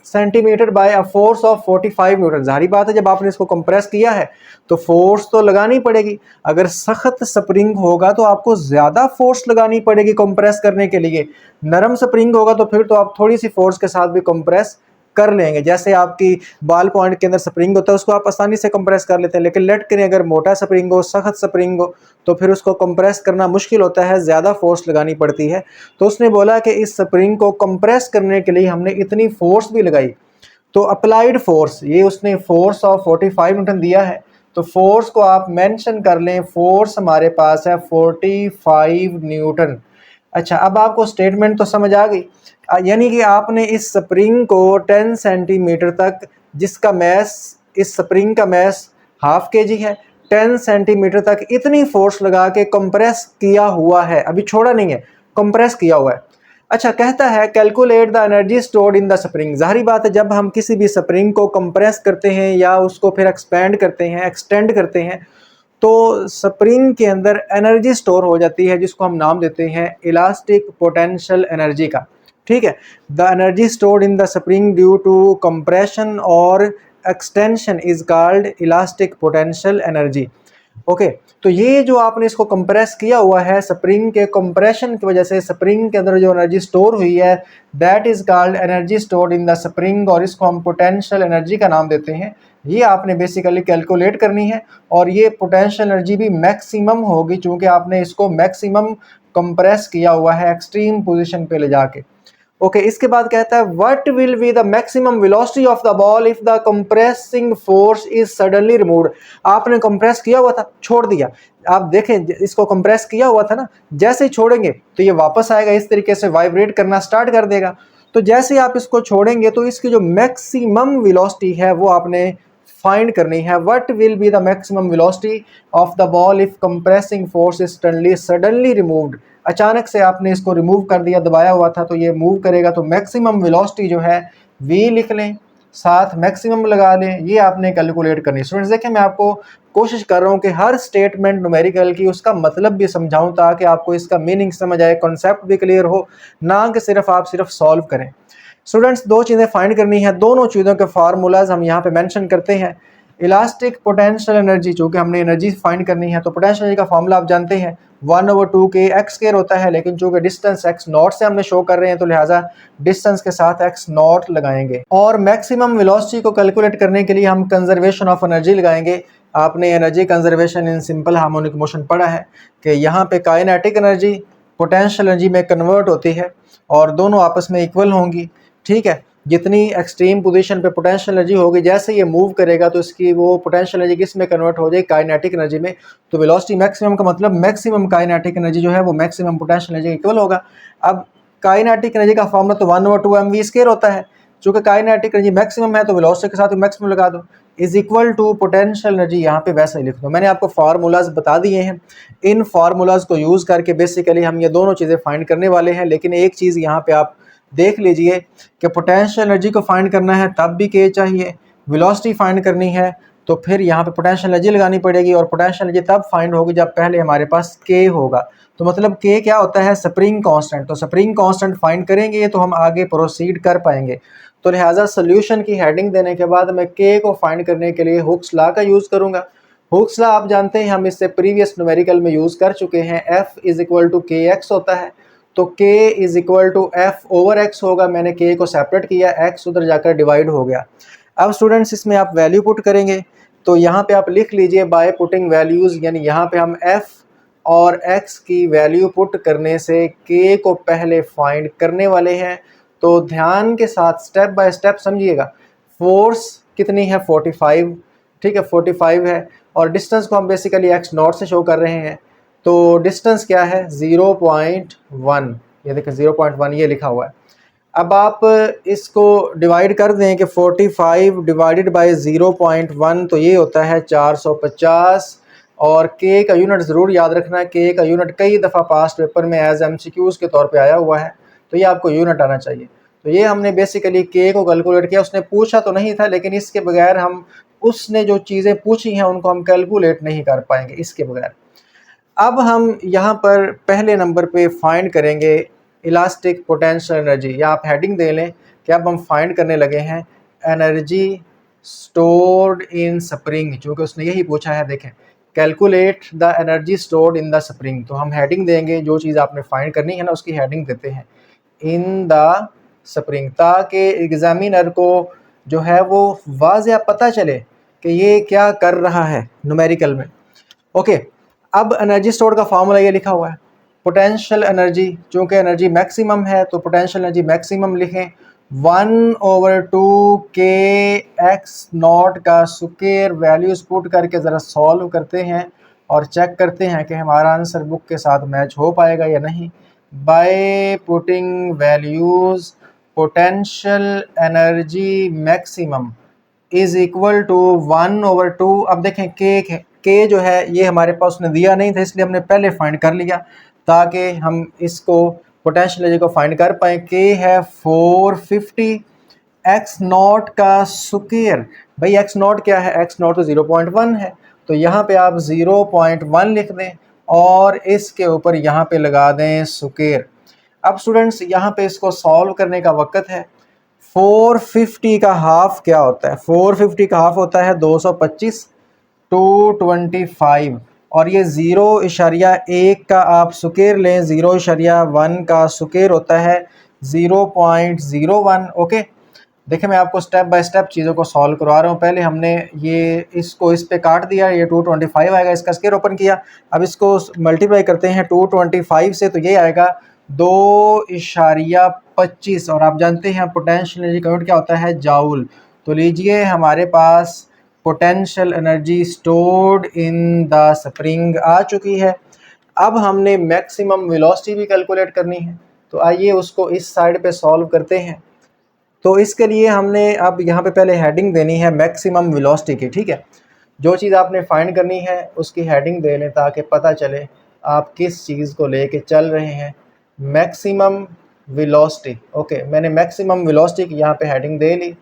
Speaker 1: centimetre by a force of 45 newton. जाहिर बात है जब आपने इसको कंप्रेस किया है तो फोर्स तो लगानी पड़ेगी। अगर सख्त स्प्रिंग होगा तो आपको ज़्यादा फोर्स लगानी पड़ेगी कंप्रेस करने के लिए, नरम स्प्रिंग होगा तो फिर तो आप थोड़ी सी फोर्स के साथ भी कंप्रेस कर लेंगे। जैसे आपकी बॉल पॉइंट के अंदर स्प्रिंग होता है उसको आप आसानी से कंप्रेस कर लेते हैं, लेकिन लेट करें अगर मोटा स्प्रिंग हो, सख्त स्प्रिंग हो, तो फिर उसको कंप्रेस करना मुश्किल होता है, ज़्यादा फोर्स लगानी पड़ती है। तो उसने बोला कि इस स्प्रिंग को कंप्रेस करने के लिए हमने इतनी फोर्स भी लगाई, तो अप्लाइड फोर्स, ये उसने फोर्स ऑफ 45 न्यूटन दिया है, तो फोर्स को आप मेंशन कर लें, फोर्स हमारे पास है 45 न्यूटन। अच्छा, अब आपको स्टेटमेंट तो समझ आ गई, यानी कि आपने इस स्प्रिंग को 10 सेंटीमीटर तक, जिसका मैस, इस स्प्रिंग का मैस हाफ के जी है, 10 सेंटीमीटर तक इतनी फोर्स लगा के कंप्रेस किया हुआ है, अभी छोड़ा नहीं है, कंप्रेस किया हुआ है। अच्छा, कहता है calculate the energy stored in the spring. जाहिर बात है जब हम किसी भी स्प्रिंग को कंप्रेस करते हैं या उसको फिर एक्सपेंड करते हैं, एक्सटेंड करते हैं, तो स्प्रिंग के अंदर एनर्जी स्टोर हो जाती है, जिसको हम नाम देते हैं इलास्टिक पोटेंशियल एनर्जी का। ठीक है, the energy stored in the spring due to compression और extension is called elastic potential energy. Okay, तो ये जो आपने इसको कंप्रेस किया हुआ है, स्प्रिंग के कंप्रेशन की वजह से स्प्रिंग के अंदर जो एनर्जी स्टोर हुई है, that is called energy stored in the spring, और इसको हम पोटेंशियल एनर्जी का नाम देते हैं। ये आपने बेसिकली कैलकुलेट करनी है, और ये पोटेंशियल एनर्जी भी मैक्सिमम होगी, चूंकि आपने इसको मैक्सिमम कंप्रेस किया हुआ है एक्सट्रीम पोजीशन पे ले जाके। ओके, इसके बाद कहता है what will be the maximum velocity of the ball if the compressing force is suddenly removed. आपने कंप्रेस किया हुआ था, छोड़ दिया, आप देखें इसको कंप्रेस किया हुआ था ना, जैसे ही छोड़ेंगे तो ये वापस आएगा, इस तरीके से वाइब्रेट करना स्टार्ट कर देगा। तो जैसे ही आप इसको छोड़ेंगे तो इसकी जो मैक्सिमम वेलोसिटी है वो आपने फाइंड करनी है। What will be the maximum velocity of the ball if compressing force is suddenly removed. अचानक से आपने इसको रिमूव कर दिया, दबाया हुआ था तो ये मूव करेगा, तो मैक्सिमम वेलोसिटी जो है v लिख लें, साथ मैक्सिमम लगा लें, ये आपने कैलकुलेट करनी है। स्टूडेंट्स देखें, मैं आपको कोशिश कर रहा हूँ कि हर स्टेटमेंट न्यूमेरिकल की उसका मतलब भी समझाऊं, ताकि आपको इसका मीनिंग समझ आए, कॉन्सेप्ट भी क्लियर हो, ना कि सिर्फ आप सॉल्व करें। स्टूडेंट्स, दो चीज़ें फाइंड करनी है, दोनों चीज़ों के फार्मूलाज हम यहाँ पे मेंशन करते हैं। इलास्टिक पोटेंशियल एनर्जी, चूँकि हमने एनर्जी फाइंड करनी है, तो पोटेंशियल एनर्जी का फार्मूला आप जानते हैं 1/2 के एक्स स्क्वायर होता है, लेकिन चूँकि डिस्टेंस एक्स नॉट से हमने शो कर रहे हैं तो लिहाजा डिस्टेंस के साथ एक्स नॉट लगाएंगे। और मैक्सिमम वेलोसिटी को कैलकुलेट करने के लिए हम कंजर्वेशन ऑफ एनर्जी लगाएंगे। आपने energy conservation in simple harmonic motion पढ़ा है कि यहाँ पे काइनेटिक एनर्जी पोटेंशियल एनर्जी में कन्वर्ट होती है और दोनों आपस में इक्वल होंगी। ठीक है, जितनी एक्सट्रीम पोजीशन पे पोटेंशियल एनर्जी होगी, जैसे ये मूव करेगा तो इसकी वो पोटेंशियल एनर्जी किस में कन्वर्ट हो जाएगी, काइनेटिक एनर्जी में। तो वेलोसिटी मैक्सिमम का मतलब मैक्सिमम काइनेटिक एनर्जी जो है वो मैक्सिमम पोटेंशियल एनर्जी इक्वल होगा। अब काइनेटिक एनर्जी का फॉर्मूला तो 1/2 mv² होता है, चूँकि काइनेटिक एनर्जी मैक्सिमम है तो वेलोसिटी के साथ मैक्सिमम लगा दो, is equal to potential energy, यहाँ पे वैसे ही लिख दो। मैंने आपको फार्मूलाज बता दिए हैं, इन फार्मूलाज को यूज़ करके बेसिकली हम ये दोनों चीज़ें फाइंड करने वाले हैं। लेकिन एक चीज़ यहाँ पे आप देख लीजिए कि पोटेंशियल एनर्जी को फाइंड करना है तब भी के चाहिए, वेलोसिटी फाइंड करनी है तो फिर यहाँ पे पोटेंशियल एनर्जी लगानी पड़ेगी, और पोटेंशियल एनर्जी तब फाइंड होगी जब पहले हमारे पास के होगा। तो मतलब के क्या होता है, स्प्रिंग कांस्टेंट। तो स्प्रिंग कांस्टेंट फाइंड करेंगे तो हम आगे प्रोसीड कर पाएंगे। तो लिहाजा सोल्यूशन की हेडिंग देने के बाद मैं के को फाइंड करने के लिए हुक्स लॉ का यूज़ करूँगा। हुक्स लॉ आप जानते हैं, हम इससे प्रीवियस न्यूमेरिकल में यूज़ कर चुके हैं। F इज इक्वल टू के एक्स होता है, तो k is equal to F/x होगा। मैंने k को सेपरेट किया, x उधर जाकर डिवाइड हो गया। अब स्टूडेंट्स इसमें आप वैल्यू पुट करेंगे तो यहाँ पे आप लिख लीजिए बाय पुटिंग वैल्यूज़, यानी यहाँ पे हम f और x की वैल्यू पुट करने से k को पहले फाइंड करने वाले हैं। तो ध्यान के साथ स्टेप बाय स्टेप समझिएगा। फोर्स कितनी है 45, ठीक है 45 है, और डिस्टेंस को हम बेसिकली x नॉट से शो कर रहे हैं। तो डिस्टेंस क्या है 0.1, ये देखिए 0.1 ये लिखा हुआ है। अब आप इसको डिवाइड कर दें कि 45 डिवाइडेड बाय 0.1 तो ये होता है 450, और k का यूनिट ज़रूर याद रखना। k का यूनिट कई दफ़ा पास्ट पेपर में एज MCQs के तौर पे आया हुआ है, तो ये आपको यूनिट आना चाहिए। तो ये हमने बेसिकली k को कैलकुलेट किया। उसने पूछा तो नहीं था, लेकिन इसके बगैर हम उसने जो चीज़ें पूछी हैं उनको हम कैलकुलेट नहीं कर पाएंगे इसके बगैर। अब हम यहाँ पर पहले नंबर पे फाइंड करेंगे इलास्टिक पोटेंशियल एनर्जी, या आप हेडिंग दे लें कि अब हम फाइंड करने लगे हैं एनर्जी स्टोर्ड इन स्प्रिंग, चूँकि उसने यही पूछा है। देखें, calculate the energy stored in the spring, तो हम हेडिंग देंगे, जो चीज़ आपने फाइंड करनी है ना उसकी हेडिंग देते हैं इन द स्प्रिंग, ताकि एग्जामिनर को जो है वो वाज़ेह पता चले कि ये क्या कर रहा है न्यूमेरिकल में। ओके, अब एनर्जी स्टोर का फार्मूला ये लिखा हुआ है, पोटेंशियल एनर्जी, चूँकि एनर्जी मैक्सिमम है तो पोटेंशियल एनर्जी मैक्सिमम लिखें 1/2 के एक्स नॉट का स्क्वायर। वैल्यूज़ पुट करके ज़रा सॉल्व करते हैं और चेक करते हैं कि हमारा आंसर बुक के साथ मैच हो पाएगा या नहीं। By putting values potential energy maximum is equal to 1/2। अब देखें के जो है ये हमारे पास उसने दिया नहीं था, इसलिए हमने पहले फाइंड कर लिया ताकि हम इसको पोटेंशियल एनर्जी को फाइंड कर पाए। के है 450, एक्स नॉट का स्क्वायर, भाई एक्स नॉट क्या है, एक्स नॉट तो 0.1 है, तो यहाँ पे आप 0.1 लिख दें और इसके ऊपर यहाँ पे लगा दें स्क्वायर। अब स्टूडेंट्स यहाँ पे इसको सॉल्व करने का वक्त है। 450 का हाफ क्या होता है, 450 का हाफ होता है 225, 225, और ये 0.1 का आप स्क्वायर लें, 0.1 का स्क्वायर होता है 0.01। ओके, देखिए मैं आपको स्टेप बाय स्टेप चीज़ों को सॉल्व करवा रहा हूँ। पहले हमने ये इसको इस पे काट दिया, ये 225 आएगा, इसका स्क्वायर ओपन किया। अब इसको मल्टीप्लाई करते हैं 225 से, तो ये आएगा 2.25, और आप जानते हैं पोटेंशियल एनर्जी का यूनिट क्या होता है, जाउल। तो लीजिए हमारे पास potential energy stored in the spring आ चुकी है। अब हमने मैक्सिमम वेलोसिटी भी कैलकुलेट करनी है, तो आइए उसको इस साइड पे सॉल्व करते हैं। तो इसके लिए हमने अब यहाँ पे पहले हेडिंग देनी है मैक्सिमम वेलोसिटी की, ठीक है। जो चीज़ आपने फाइंड करनी है उसकी हेडिंग दे लें ताकि पता चले आप किस चीज़ को लेके चल रहे हैं। मैक्सिमम वेलोसिटी, ओके, मैंने मैक्सिमम वेलोसिटी की यहाँ पे हेडिंग दे ली।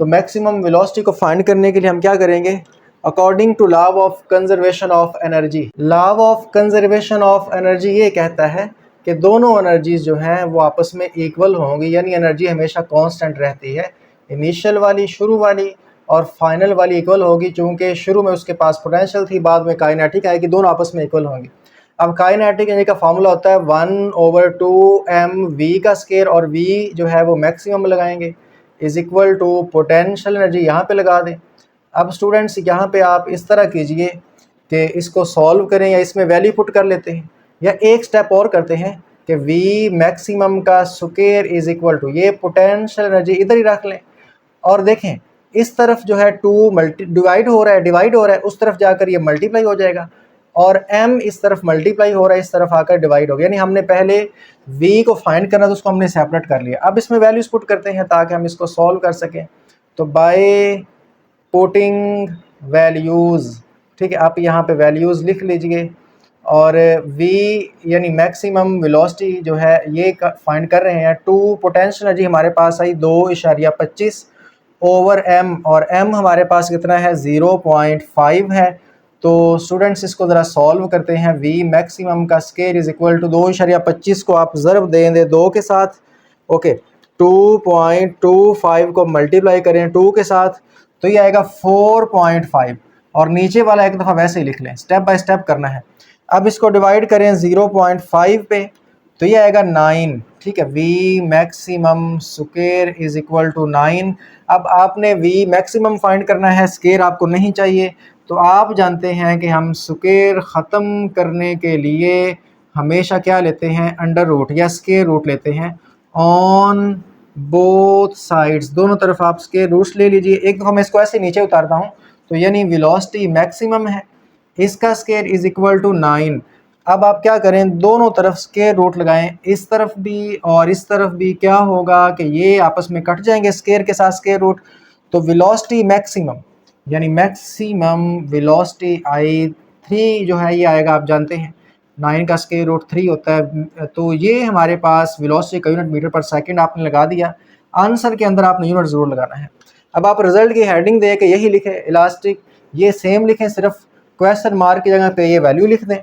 Speaker 1: तो मैक्सिमम वेलोसिटी को फाइंड करने के लिए हम क्या करेंगे, according to law of conservation of energy. Law of conservation of energy ये कहता है कि दोनों एनर्जीज जो हैं वो आपस में इक्वल होंगी, यानी एनर्जी हमेशा कांस्टेंट रहती है। इनिशियल वाली, शुरू वाली, और फाइनल वाली इक्वल होगी, चूँकि शुरू में उसके पास पोटेंशियल थी, बाद में काइनेटिक आएगी, दोनों आपस में इक्वल होंगी। अब काइनेटिक एनर्जी का फार्मूला होता है 1/2 mv का स्क्वायर, और v जो है वो मैक्सिमम लगाएंगे, is equal to potential energy यहाँ पे लगा दें। अब स्टूडेंट्स यहाँ पे आप इस तरह कीजिए कि इसको सॉल्व करें, या इसमें वैल्यू पुट कर लेते हैं, या एक स्टेप और करते हैं कि v मैक्सिमम का स्क्वायर इज़ इक्वल टू, ये पोटेंशियल एनर्जी इधर ही रख लें, और देखें इस तरफ जो है 2 डिवाइड हो रहा है, उस तरफ जाकर ये मल्टीप्लाई हो जाएगा, और m इस तरफ मल्टीप्लाई हो रहा है, इस तरफ आकर डिवाइड हो गया। यानी हमने पहले v को फाइंड करना तो उसको हमने सेपरेट कर लिया। अब इसमें वैल्यूज पुट करते हैं ताकि हम इसको सॉल्व कर सकें। तो बाय पुटिंग वैल्यूज़, ठीक है, आप यहाँ पे वैल्यूज़ लिख लीजिए, और v यानी मैक्सिमम वेलोसिटी जो है ये फाइंड कर रहे हैं। 2 पोटेंशियल एनर्जी हमारे पास आई 2.25 ओवर m, और m हमारे पास कितना है 0.5 है। तो स्टूडेंट्स इसको ज़रा सॉल्व करते हैं। v मैक्सिमम का स्क्वायर इज़ इक्वल टू 2.25 को आप ज़रब दें 2 के साथ, ओके, 2.25 को मल्टीप्लाई करें 2 के साथ, तो ये आएगा 4.5, और नीचे वाला एक दफ़ा वैसे ही लिख लें, स्टेप बाय स्टेप करना है। अब इसको डिवाइड करें 0.5 पे, तो ये आएगा 9, ठीक है। V maximum square is equal to 9। अब आपने वी मैक्सिमम फाइंड करना है, स्क्वायर आपको नहीं चाहिए। तो आप जानते हैं कि हम स्क्वायर ख़त्म करने के लिए हमेशा क्या लेते हैं, अंडर रूट या स्क्वायर रूट लेते हैं। ऑन बोथ साइड्स, दोनों तरफ आप स्क्वायर रूट्स ले लीजिए। एक दफ़ा मैं इसको ऐसे नीचे उतारता हूँ, तो यानी वेलोसिटी मैक्सिमम है, इसका स्क्वायर इज इक्वल टू 9। अब आप क्या करें, दोनों तरफ स्क्वायर रूट लगाएं, इस तरफ भी और इस तरफ भी। क्या होगा कि ये आपस में कट जाएंगे स्क्वायर के साथ स्क्वायर रूट। तो वेलोसिटी मैक्सिमम यानी मैक्सिमम वेलोसिटी I3 जो है ये आएगा, आप जानते हैं 9 का स्क्वायर रूट 3 होता है। तो ये हमारे पास वेलोसिटी का यूनिट मीटर पर सेकंड आपने लगा दिया। आंसर के अंदर आपने यूनिट ज़रूर लगाना है। अब आप रिजल्ट की हेडिंग दे के यही लिखें इलास्टिक, ये सेम लिखें, सिर्फ क्वेश्चन मार्क की जगह पे ये वैल्यू लिख दें।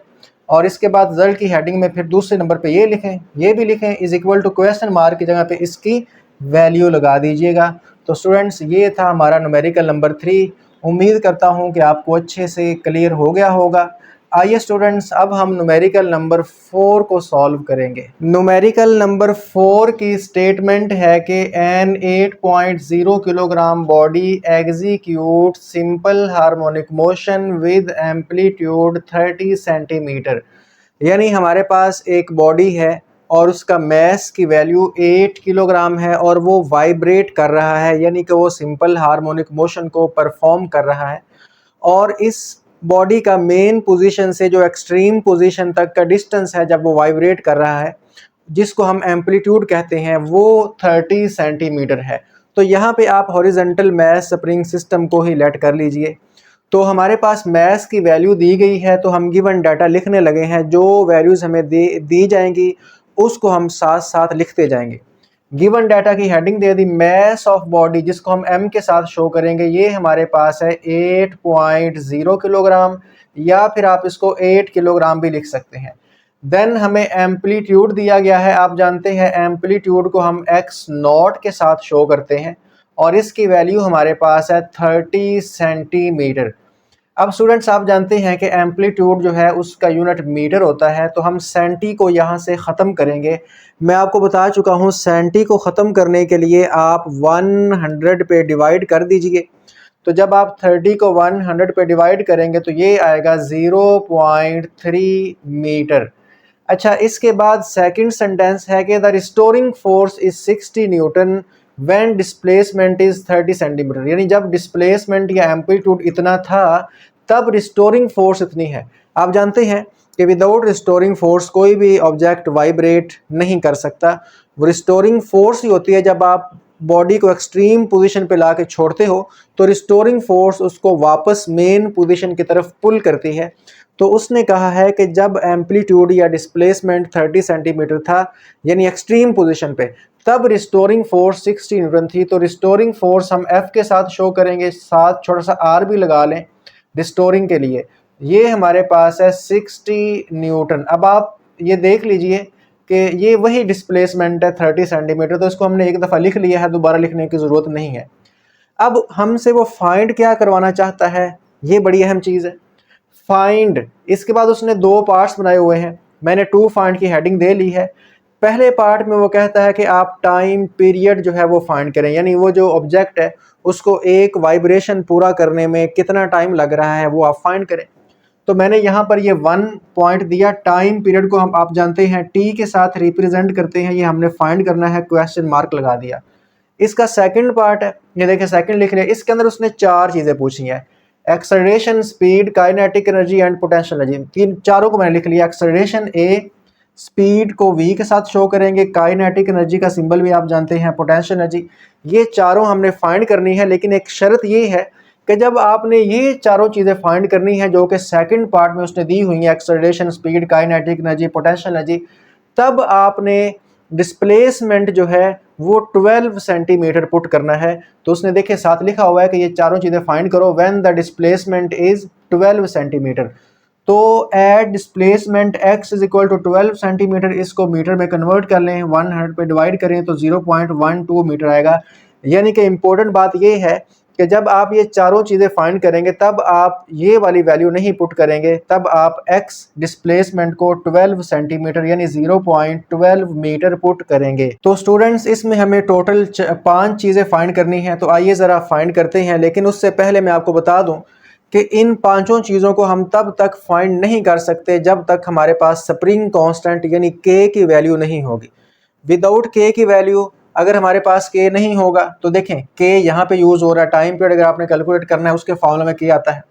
Speaker 1: और इसके बाद रिजल्ट की हेडिंग में फिर दूसरे नंबर पे ये लिखें, ये भी लिखें is equal to question mark की जगह पे इसकी वैल्यू लगा दीजिएगा। तो स्टूडेंट्स ये था हमारा न्यूमेरिकल नंबर 3। उम्मीद करता हूँ कि आपको अच्छे से क्लियर हो गया होगा। आइए स्टूडेंट्स, अब हम न्यूमेरिकल नंबर 4 को सॉल्व करेंगे। न्यूमेरिकल नंबर 4 की स्टेटमेंट है कि an 8.0 kilogram body execute simple harmonic motion with amplitude 30 centimetre. यानी हमारे पास एक बॉडी है और उसका मैस की वैल्यू 8 किलोग्राम है और वो वाइब्रेट कर रहा है, यानी कि वो सिंपल हार्मोनिक मोशन को परफॉर्म कर रहा है। और इस बॉडी का मेन पोजीशन से जो एक्सट्रीम पोजीशन तक का डिस्टेंस है जब वो वाइब्रेट कर रहा है, जिसको हम एम्पलीट्यूड कहते हैं, वो 30 सेंटीमीटर है। तो यहाँ पे आप हॉरिजॉन्टल मैस स्प्रिंग सिस्टम को ही लेट कर लीजिए। तो हमारे पास मैस की वैल्यू दी गई है, तो हम गिवन डाटा लिखने लगे हैं। जो वैल्यूज़ हमें दी जाएंगी उसको हम साथ साथ लिखते जाएंगे। गिवन डाटा की heading they the mass of body, जिसको हम एम के साथ शो करेंगे। ये हमारे पास है 8.0 किलोग्राम, या फिर आप इसको 8 किलोग्राम भी लिख सकते हैं। देन हमें एम्पलीट्यूड दिया गया है। आप जानते हैं एम्पलीट्यूड को हम एक्स नॉट के साथ शो करते हैं और इसकी वैल्यू हमारे पास है 30 सेंटीमीटर। अब स्टूडेंट्स आप जानते हैं कि एम्पलीट्यूड जो है उसका यूनिट मीटर होता है, तो हम सेंटी को यहाँ से ख़त्म करेंगे। मैं आपको बता चुका हूँ सेंटी को ख़त्म करने के लिए आप 100 पे डिवाइड कर दीजिए। तो जब आप 30 को 100 पे डिवाइड करेंगे तो ये आएगा 0.3 मीटर। अच्छा, इसके बाद सेकंड सेंटेंस है कि the restoring force is 60 Newton when displacement is 30 centimetre. यानी जब डिस्प्लेसमेंट या एम्पलीट्यूड इतना था तब रिस्टोरिंग फोर्स इतनी है। आप जानते हैं कि विदाउट रिस्टोरिंग फोर्स कोई भी ऑब्जेक्ट वाइब्रेट नहीं कर सकता। वो रिस्टोरिंग फोर्स ही होती है जब आप बॉडी को एक्सट्रीम पोजीशन पे ला के छोड़ते हो, तो रिस्टोरिंग फोर्स उसको वापस मेन पोजीशन की तरफ पुल करती है। तो उसने कहा है कि जब एम्पलीट्यूड या डिस्प्लेसमेंट 30 सेंटीमीटर था, यानी एक्सट्रीम पोजीशन पे, तब रिस्टोरिंग फोर्स 60 न्यूटन थी। तो रिस्टोरिंग फोर्स हम एफ के साथ शो करेंगे, साथ छोटा सा आर भी लगा लें रिस्टोरिंग के लिए। ये हमारे पास है 60 न्यूटन। अब आप ये देख लीजिए कि ये वही डिस्प्लेसमेंट है 30 सेंटीमीटर, तो इसको हमने एक दफ़ा लिख लिया है, दोबारा लिखने की ज़रूरत नहीं है। अब हमसे वो फाइंड क्या करवाना चाहता है, ये बड़ी अहम चीज़ है, फाइंड। इसके बाद उसने दो पार्ट्स बनाए हुए हैं। मैंने टू फाइंड की हेडिंग दे ली है। पहले पार्ट में वो कहता है कि आप टाइम पीरियड जो है वो फाइंड करें, यानी वो जो ऑब्जेक्ट है उसको एक वाइब्रेशन पूरा करने में कितना टाइम लग रहा है वो आप फाइंड करें। तो मैंने यहाँ पर ये 1 पॉइंट दिया। टाइम पीरियड को हम आप जानते हैं टी के साथ रिप्रेजेंट करते हैं, ये हमने फाइंड करना है, क्वेश्चन मार्क लगा दिया। इसका सेकंड पार्ट है, ये देखिए सेकंड लिख लिया। इसके अंदर उसने चार चीज़ें पूछी हैं, acceleration, speed, kinetic energy and potential energy. तीन चारों को मैंने लिख लिया। एक्सेलरेशन ए, स्पीड को वी के साथ शो करेंगे, काइनेटिक एनर्जी का सिंबल भी आप जानते हैं, पोटेंशियल एनर्जी। ये चारों हमने फाइंड करनी है, लेकिन एक शर्त ये है कि जब आपने ये चारों चीज़ें फाइंड करनी है जो कि सेकंड पार्ट में उसने दी हुई है, acceleration, speed, kinetic energy, potential energy, तब आपने डिस्प्लेसमेंट जो है वो 12 सेंटीमीटर पुट करना है। तो उसने देखे साथ लिखा हुआ है कि ये चारों चीज़ें फाइंड करो when the displacement is 12 centimetre. तो at displacement x is equal to 12 centimetre, इसको मीटर में कन्वर्ट कर लें, 100 पे डिवाइड करें तो 0.12 मीटर आएगा। यानी कि इम्पोर्टेंट बात ये है कि जब आप ये चारों चीज़ें फाइंड करेंगे तब आप ये वाली वैल्यू नहीं पुट करेंगे, तब आप x डिस्प्लेसमेंट को 12 सेंटीमीटर यानी 0.12 मीटर पुट करेंगे। तो स्टूडेंट्स इसमें हमें टोटल 5 चीज़ें फाइंड करनी है, तो आइए ज़रा फाइंड करते हैं। लेकिन उससे पहले मैं आपको बता दूं कि इन पांचों चीज़ों को हम तब तक फाइंड नहीं कर सकते जब तक हमारे पास स्प्रिंग कांस्टेंट यानी k की वैल्यू नहीं होगी। विदाउट k की वैल्यू अगर हमारे पास k नहीं होगा तो देखें k यहाँ पे यूज़ हो रहा है। टाइम पीरियड अगर आपने कैलकुलेट करना है उसके फार्मूला में k आता है,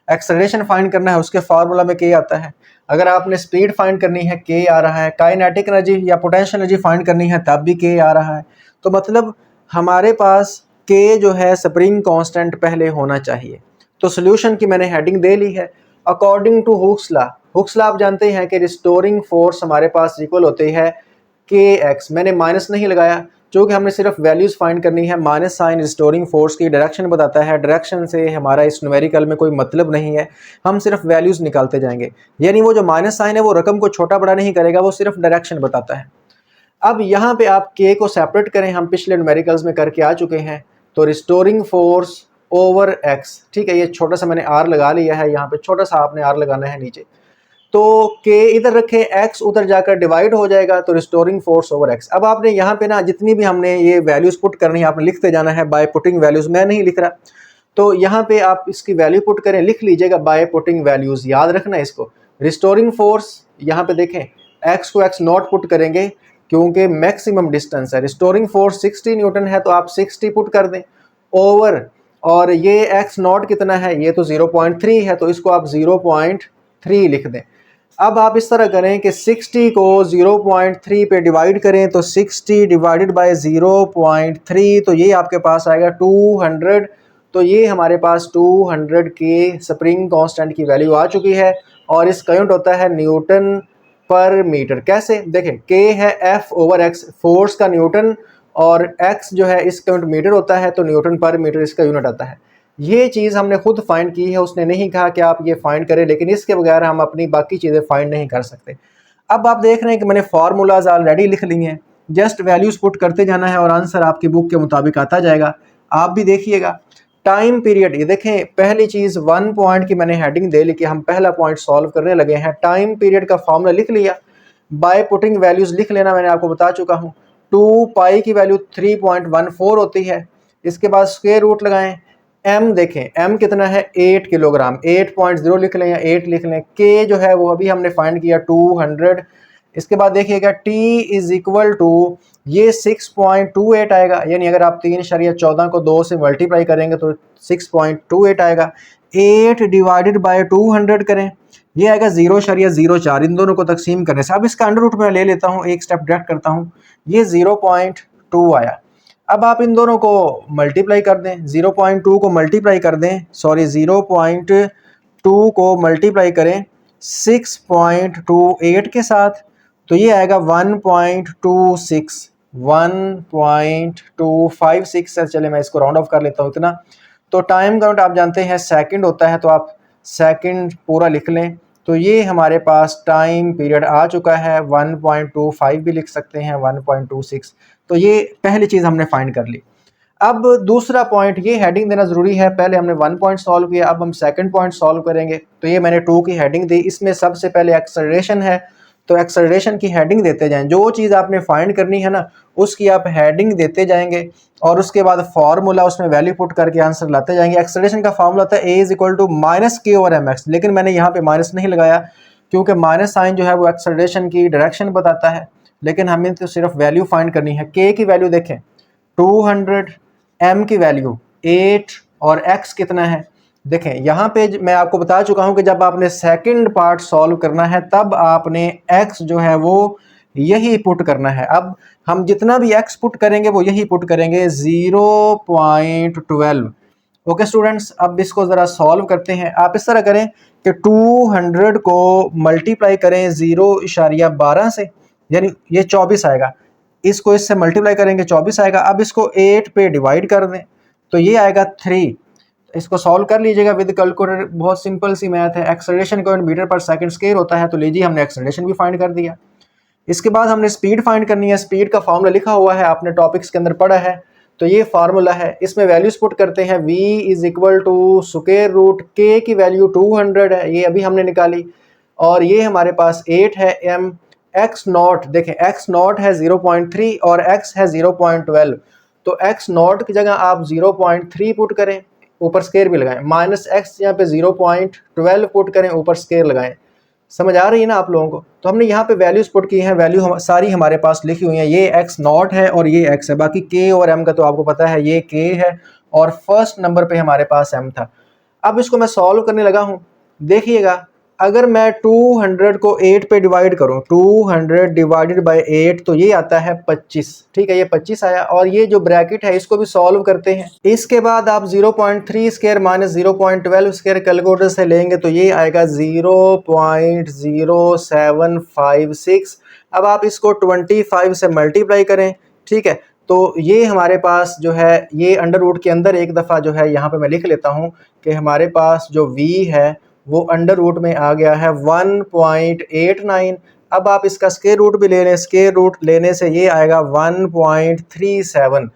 Speaker 1: एक्सेलरेशन फाइंड करना है उसके फार्मूला में k आता है, अगर आपने स्पीड फाइंड करनी है k आ रहा है, काइनेटिक एनर्जी या पोटेंशियल एनर्जी फाइंड करनी है तब भी k आ रहा है। तो मतलब हमारे पास k जो है स्प्रिंग कांस्टेंट पहले होना चाहिए। तो सोल्यूशन की मैंने हेडिंग दे ली है according to Hooke's law. Hooke's law आप जानते हैं कि रिस्टोरिंग फोर्स हमारे पास इक्वल होती है kx। मैंने माइनस नहीं लगाया क्योंकि हमने सिर्फ वैल्यूज़ फाइंड करनी है। माइनस साइन रिस्टोरिंग फोर्स की डायरेक्शन बताता है, डायरेक्शन से हमारा इस न्यूमेरिकल में कोई मतलब नहीं है, हम सिर्फ वैल्यूज़ निकालते जाएंगे। यानी वो जो माइनस साइन है वो रकम को छोटा बड़ा नहीं करेगा, वो सिर्फ डायरेक्शन बताता है। अब यहाँ पे आप k को सेपरेट करें, हम पिछले न्यूमेरिकल्स में करके आ चुके हैं। तो रिस्टोरिंग फोर्स ओवर x, ठीक है, ये छोटा सा मैंने r लगा लिया है, यहाँ पे छोटा सा आपने r लगाना है नीचे। तो k इधर रखें, x उधर जाकर डिवाइड हो जाएगा, तो रिस्टोरिंग फोर्स ओवर x। अब आपने यहाँ पे ना जितनी भी हमने ये वैल्यूज पुट करनी है आपने लिखते जाना है बाय पुटिंग वैल्यूज। मैं नहीं लिख रहा, तो यहाँ पे आप इसकी वैल्यू पुट करें, लिख लीजिएगा बाय पुटिंग वैल्यूज, याद रखना इसको। रिस्टोरिंग फोर्स यहाँ पे देखें x को x नॉट पुट करेंगे क्योंकि मैक्सिमम डिस्टेंस है। रिस्टोरिंग फोर्स 60 न्यूटन है तो आप 60 पुट कर दें ओवर, और ये x नॉट कितना है, ये तो 0.3 है तो इसको आप 0.3 लिख दें। अब आप इस तरह करें कि 60 को 0.3 पे डिवाइड करें, तो 60 डिवाइडेड बाय 0.3, तो ये आपके पास आएगा 200। तो ये हमारे पास 200 के स्प्रिंग कांस्टेंट की वैल्यू आ चुकी है और इसका यूनिट होता है न्यूटन पर मीटर। कैसे देखें, k है F ओवर x फोर्स का न्यूटन और x जो है इसका यूनिट मीटर होता है, तो न्यूटन पर मीटर इसका यूनिट आता है। ये चीज़ हमने खुद फाइंड की है, उसने नहीं कहा कि आप ये फाइंड करें, लेकिन इसके बगैर हम अपनी बाकी चीज़ें फाइंड नहीं कर सकते। अब आप देख रहे हैं कि मैंने फार्मूलाज ऑलरेडी लिख ली हैं, जस्ट वैल्यूज पुट करते जाना है और आंसर आपकी बुक के मुताबिक आता जाएगा। आप भी देखिएगा। टाइम पीरियड, ये देखें पहली चीज़ 1 पॉइंट की मैंने हेडिंग दे ली कि हम पहला पॉइंट सॉल्व करने लगे हैं। टाइम पीरियड का फॉर्मूला लिख लिया, बाय पुटिंग वैल्यूज लिख लेना, मैंने आपको बता चुका हूँ। 2 पाई की वैल्यू 3.14 होती है। इसके बाद स्क्वायर रूट लगाएं। m देखें m कितना है 8 किलोग्राम, 8.0 लिख लें या 8 लिख लें। k जो है वो अभी हमने फाइंड किया 200। इसके बाद देखिएगा t इज इक्वल टू ये 6.28 आएगा, यानी अगर आप 3.14 को 2 से मल्टीप्लाई करेंगे तो 6.28 आएगा। 8 डिवाइडेड बाय 200 करें, ये आएगा 0.04। इन दोनों को तकसीम करने से, अब इसका अंडर रूट मैं ले लेता हूँ, एक स्टेप डायरेक्ट करता हूँ, ये 0.2 आया। अब आप इन दोनों को मल्टीप्लाई कर दें, 0.2 को मल्टीप्लाई कर दें, सॉरी 0.2 को मल्टीप्लाई करें 6.28 के साथ, तो ये आएगा 1.26 है। चले मैं इसको राउंड ऑफ कर लेता हूँ इतना। तो टाइम काउंट आप जानते हैं सेकंड होता है, तो आप सेकंड पूरा लिख लें। तो ये हमारे पास टाइम पीरियड आ चुका है, 1.25 भी लिख सकते हैं, 1.26। तो ये पहली चीज़ हमने फाइंड कर ली। अब दूसरा पॉइंट, ये हेडिंग देना ज़रूरी है। पहले हमने 1 पॉइंट सॉल्व किया, अब हम सेकंड पॉइंट सॉल्व करेंगे। तो ये मैंने 2 की हेडिंग दी, इसमें सबसे पहले एक्सेलरेशन है, तो एक्सेलरेशन की हेडिंग देते जाएं। जो चीज़ आपने फाइंड करनी है ना उसकी आप हेडिंग देते जाएंगे और उसके बाद फार्मूला उसमें वैल्यू पुट करके आंसर लाते जाएंगे। एक्सेलरेशन का फार्मूला होता है a is equal to -k/mx, लेकिन मैंने यहाँ पे माइनस नहीं लगाया क्योंकि माइनस साइन जो है वो एक्सेलरेशन की डायरेक्शन बताता है, लेकिन हमें तो सिर्फ वैल्यू फाइंड करनी है। k की वैल्यू देखें 200, m की वैल्यू 8 और x कितना है देखें। यहाँ पे मैं आपको बता चुका हूँ कि जब आपने सेकंड पार्ट सॉल्व करना है तब आपने x जो है वो यही पुट करना है। अब हम जितना भी x पुट करेंगे वो यही पुट करेंगे 0.12। ओके स्टूडेंट्स, अब इसको ज़रा सॉल्व करते हैं। आप इस तरह करें कि 200 को मल्टीप्लाई करें 0.12 से, यानी ये 24 आएगा। इसको इससे मल्टीप्लाई करेंगे 24 आएगा। अब इसको 8 पे डिवाइड कर दें तो ये आएगा 3। इसको सॉल्व कर लीजिएगा विद कैलकुलेटर, बहुत सिंपल सी मैथ है। एक्सेलरेशन का मीटर पर सेकंड स्क्वायर होता है, तो लीजिए हमने एक्सेलरेशन भी फाइंड कर दिया। इसके बाद हमने स्पीड फाइंड करनी है। स्पीड का फॉर्मूला लिखा हुआ है, आपने टॉपिक्स के अंदर पढ़ा है। तो ये फार्मूला है, इसमें वैल्यूज पुट करते हैं। v is equal to square root k की वैल्यू 200 है, ये अभी हमने निकाली, और ये हमारे पास 8 है m। x नॉट देखें, x नॉट है 0.3 और x है 0.12, तो x नॉट की जगह आप 0.3 पुट करें, ऊपर स्केयर भी लगाएं, माइनस x यहाँ पे 0.12 पुट करें, ऊपर स्केयर लगाएं। समझ आ रही है ना आप लोगों को? तो हमने यहाँ पे वैल्यूज पुट की हैं, वैल्यू सारी हमारे पास लिखी हुई हैं। ये x नॉट है और ये x है, बाकी k और m का तो आपको पता है, ये k है और फर्स्ट नंबर पे हमारे पास m था। अब इसको मैं सॉल्व करने लगा हूँ। देखिएगा, अगर मैं 200 को 8 पे डिवाइड करूँ, 200 डिवाइडेड बाय 8, तो ये आता है 25। ठीक है, ये 25 आया, और ये जो ब्रैकेट है इसको भी सॉल्व करते हैं। इसके बाद आप 0.3 स्क्वायर माइनस 0.12 स्क्वायर कैलकुलेटर से लेंगे तो ये आएगा 0.0756। अब आप इसको 25 से मल्टीप्लाई करें। ठीक है, तो ये हमारे पास जो है, ये अंडर रूट के अंदर एक दफ़ा जो है यहाँ पे मैं लिख लेता हूँ कि हमारे पास जो v है वो अंडर रूट में आ गया है 1.89। अब आप इसका स्क्वायर रूट भी ले लें, स्क्वायर रूट लेने से ये आएगा 1.37।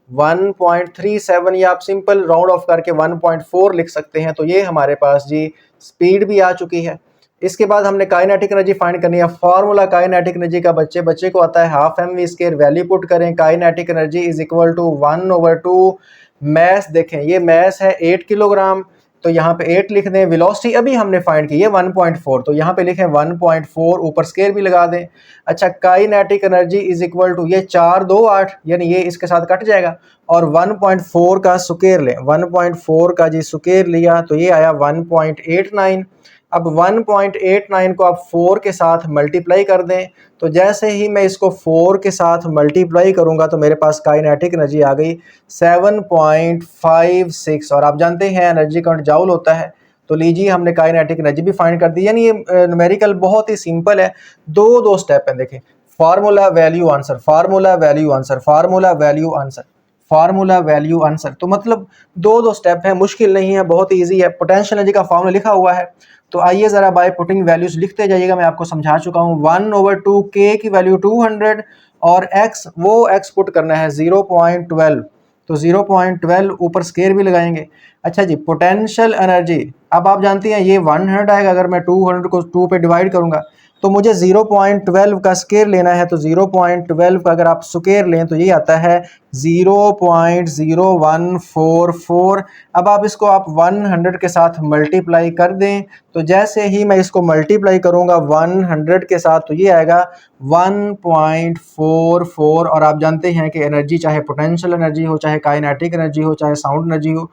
Speaker 1: 1.37 या आप सिंपल राउंड ऑफ करके 1.4 लिख सकते हैं। तो ये हमारे पास जी स्पीड भी आ चुकी है। इसके बाद हमने काइनेटिक एनर्जी फाइंड करनी है। फार्मूला काइनेटिक एनर्जी का बच्चे को आता है half M V square. Value put करें, kinetic energy is equal to 1/2 mass, देखें ये मैस है 8 किलोग्राम, तो यहाँ पे 8 लिख दें। वेलोसिटी अभी हमने फाइंड की है 1.4, तो यहाँ पे लिखें 1.4, ऊपर स्केयर भी लगा दें। अच्छा, kinetic energy is equal to, ये 4 2 8, यानी ये इसके साथ कट जाएगा, और 1.4 का स्क्वायर लें, 1.4 का जी स्क्वायर लिया तो ये आया 1.89। अब 1.89 को आप 4 के साथ मल्टीप्लाई कर दें, तो जैसे ही मैं इसको 4 के साथ मल्टीप्लाई करूंगा तो मेरे पास काइनेटिक एनर्जी आ गई 7.56, और आप जानते हैं एनर्जी काउंट जाउल होता है। तो लीजिए, हमने काइनेटिक एनर्जी भी फाइंड कर दी। यानी ये न्यूमेरिकल बहुत ही सिंपल है, दो स्टेप हैं। देखें, formula value answer, formula value answer, formula value answer, formula value answer. तो मतलब दो स्टेप है, मुश्किल नहीं है, बहुत ही ईजी है। पोटेंशियल एनर्जी का फार्मूला लिखा हुआ है, तो आइए ज़रा बाय पुटिंग वैल्यूज लिखते जाइएगा। मैं आपको समझा चुका हूँ। 1/2 k की वैल्यू 200 और x, वो x पुट करना है 0.12, तो 0.12 ऊपर स्केयर भी लगाएंगे। अच्छा जी, पोटेंशियल एनर्जी, अब आप जानती हैं ये 100 आएगा, अगर मैं 200 को 2 पे डिवाइड करूंगा तो मुझे 0.12 का स्केयर लेना है, तो 0.12 का अगर आप स्केयर लें तो ये आता है 0.0144। अब आप इसको आप 100 के साथ मल्टीप्लाई कर दें, तो जैसे ही मैं इसको मल्टीप्लाई करूंगा 100 के साथ तो ये आएगा 1.44। और आप जानते हैं कि एनर्जी, चाहे पोटेंशियल एनर्जी हो, चाहे काइनेटिक एनर्जी हो, चाहे साउंड एनर्जी हो,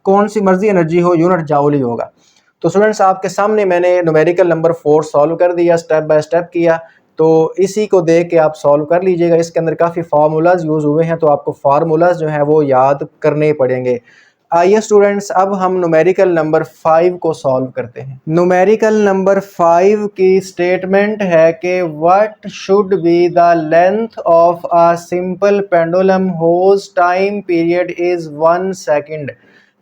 Speaker 1: कौन सी मर्जी एनर्जी हो, यूनिट जाउल ही होगा। तो स्टूडेंट्स, आपके सामने मैंने न्यूमेरिकल नंबर 4 सॉल्व कर दिया, स्टेप बाय स्टेप किया, तो इसी को देख के आप सॉल्व कर लीजिएगा। इसके अंदर काफ़ी फार्मूलाज यूज़ हुए हैं, तो आपको फार्मूलाज जो हैं वो याद करने पड़ेंगे। आइए स्टूडेंट्स, अब हम न्यूमेरिकल नंबर 5 को सॉल्व करते हैं। न्यूमेरिकल नंबर 5 की स्टेटमेंट है कि what should be the length of a simple pendulum whose time period is 1 second.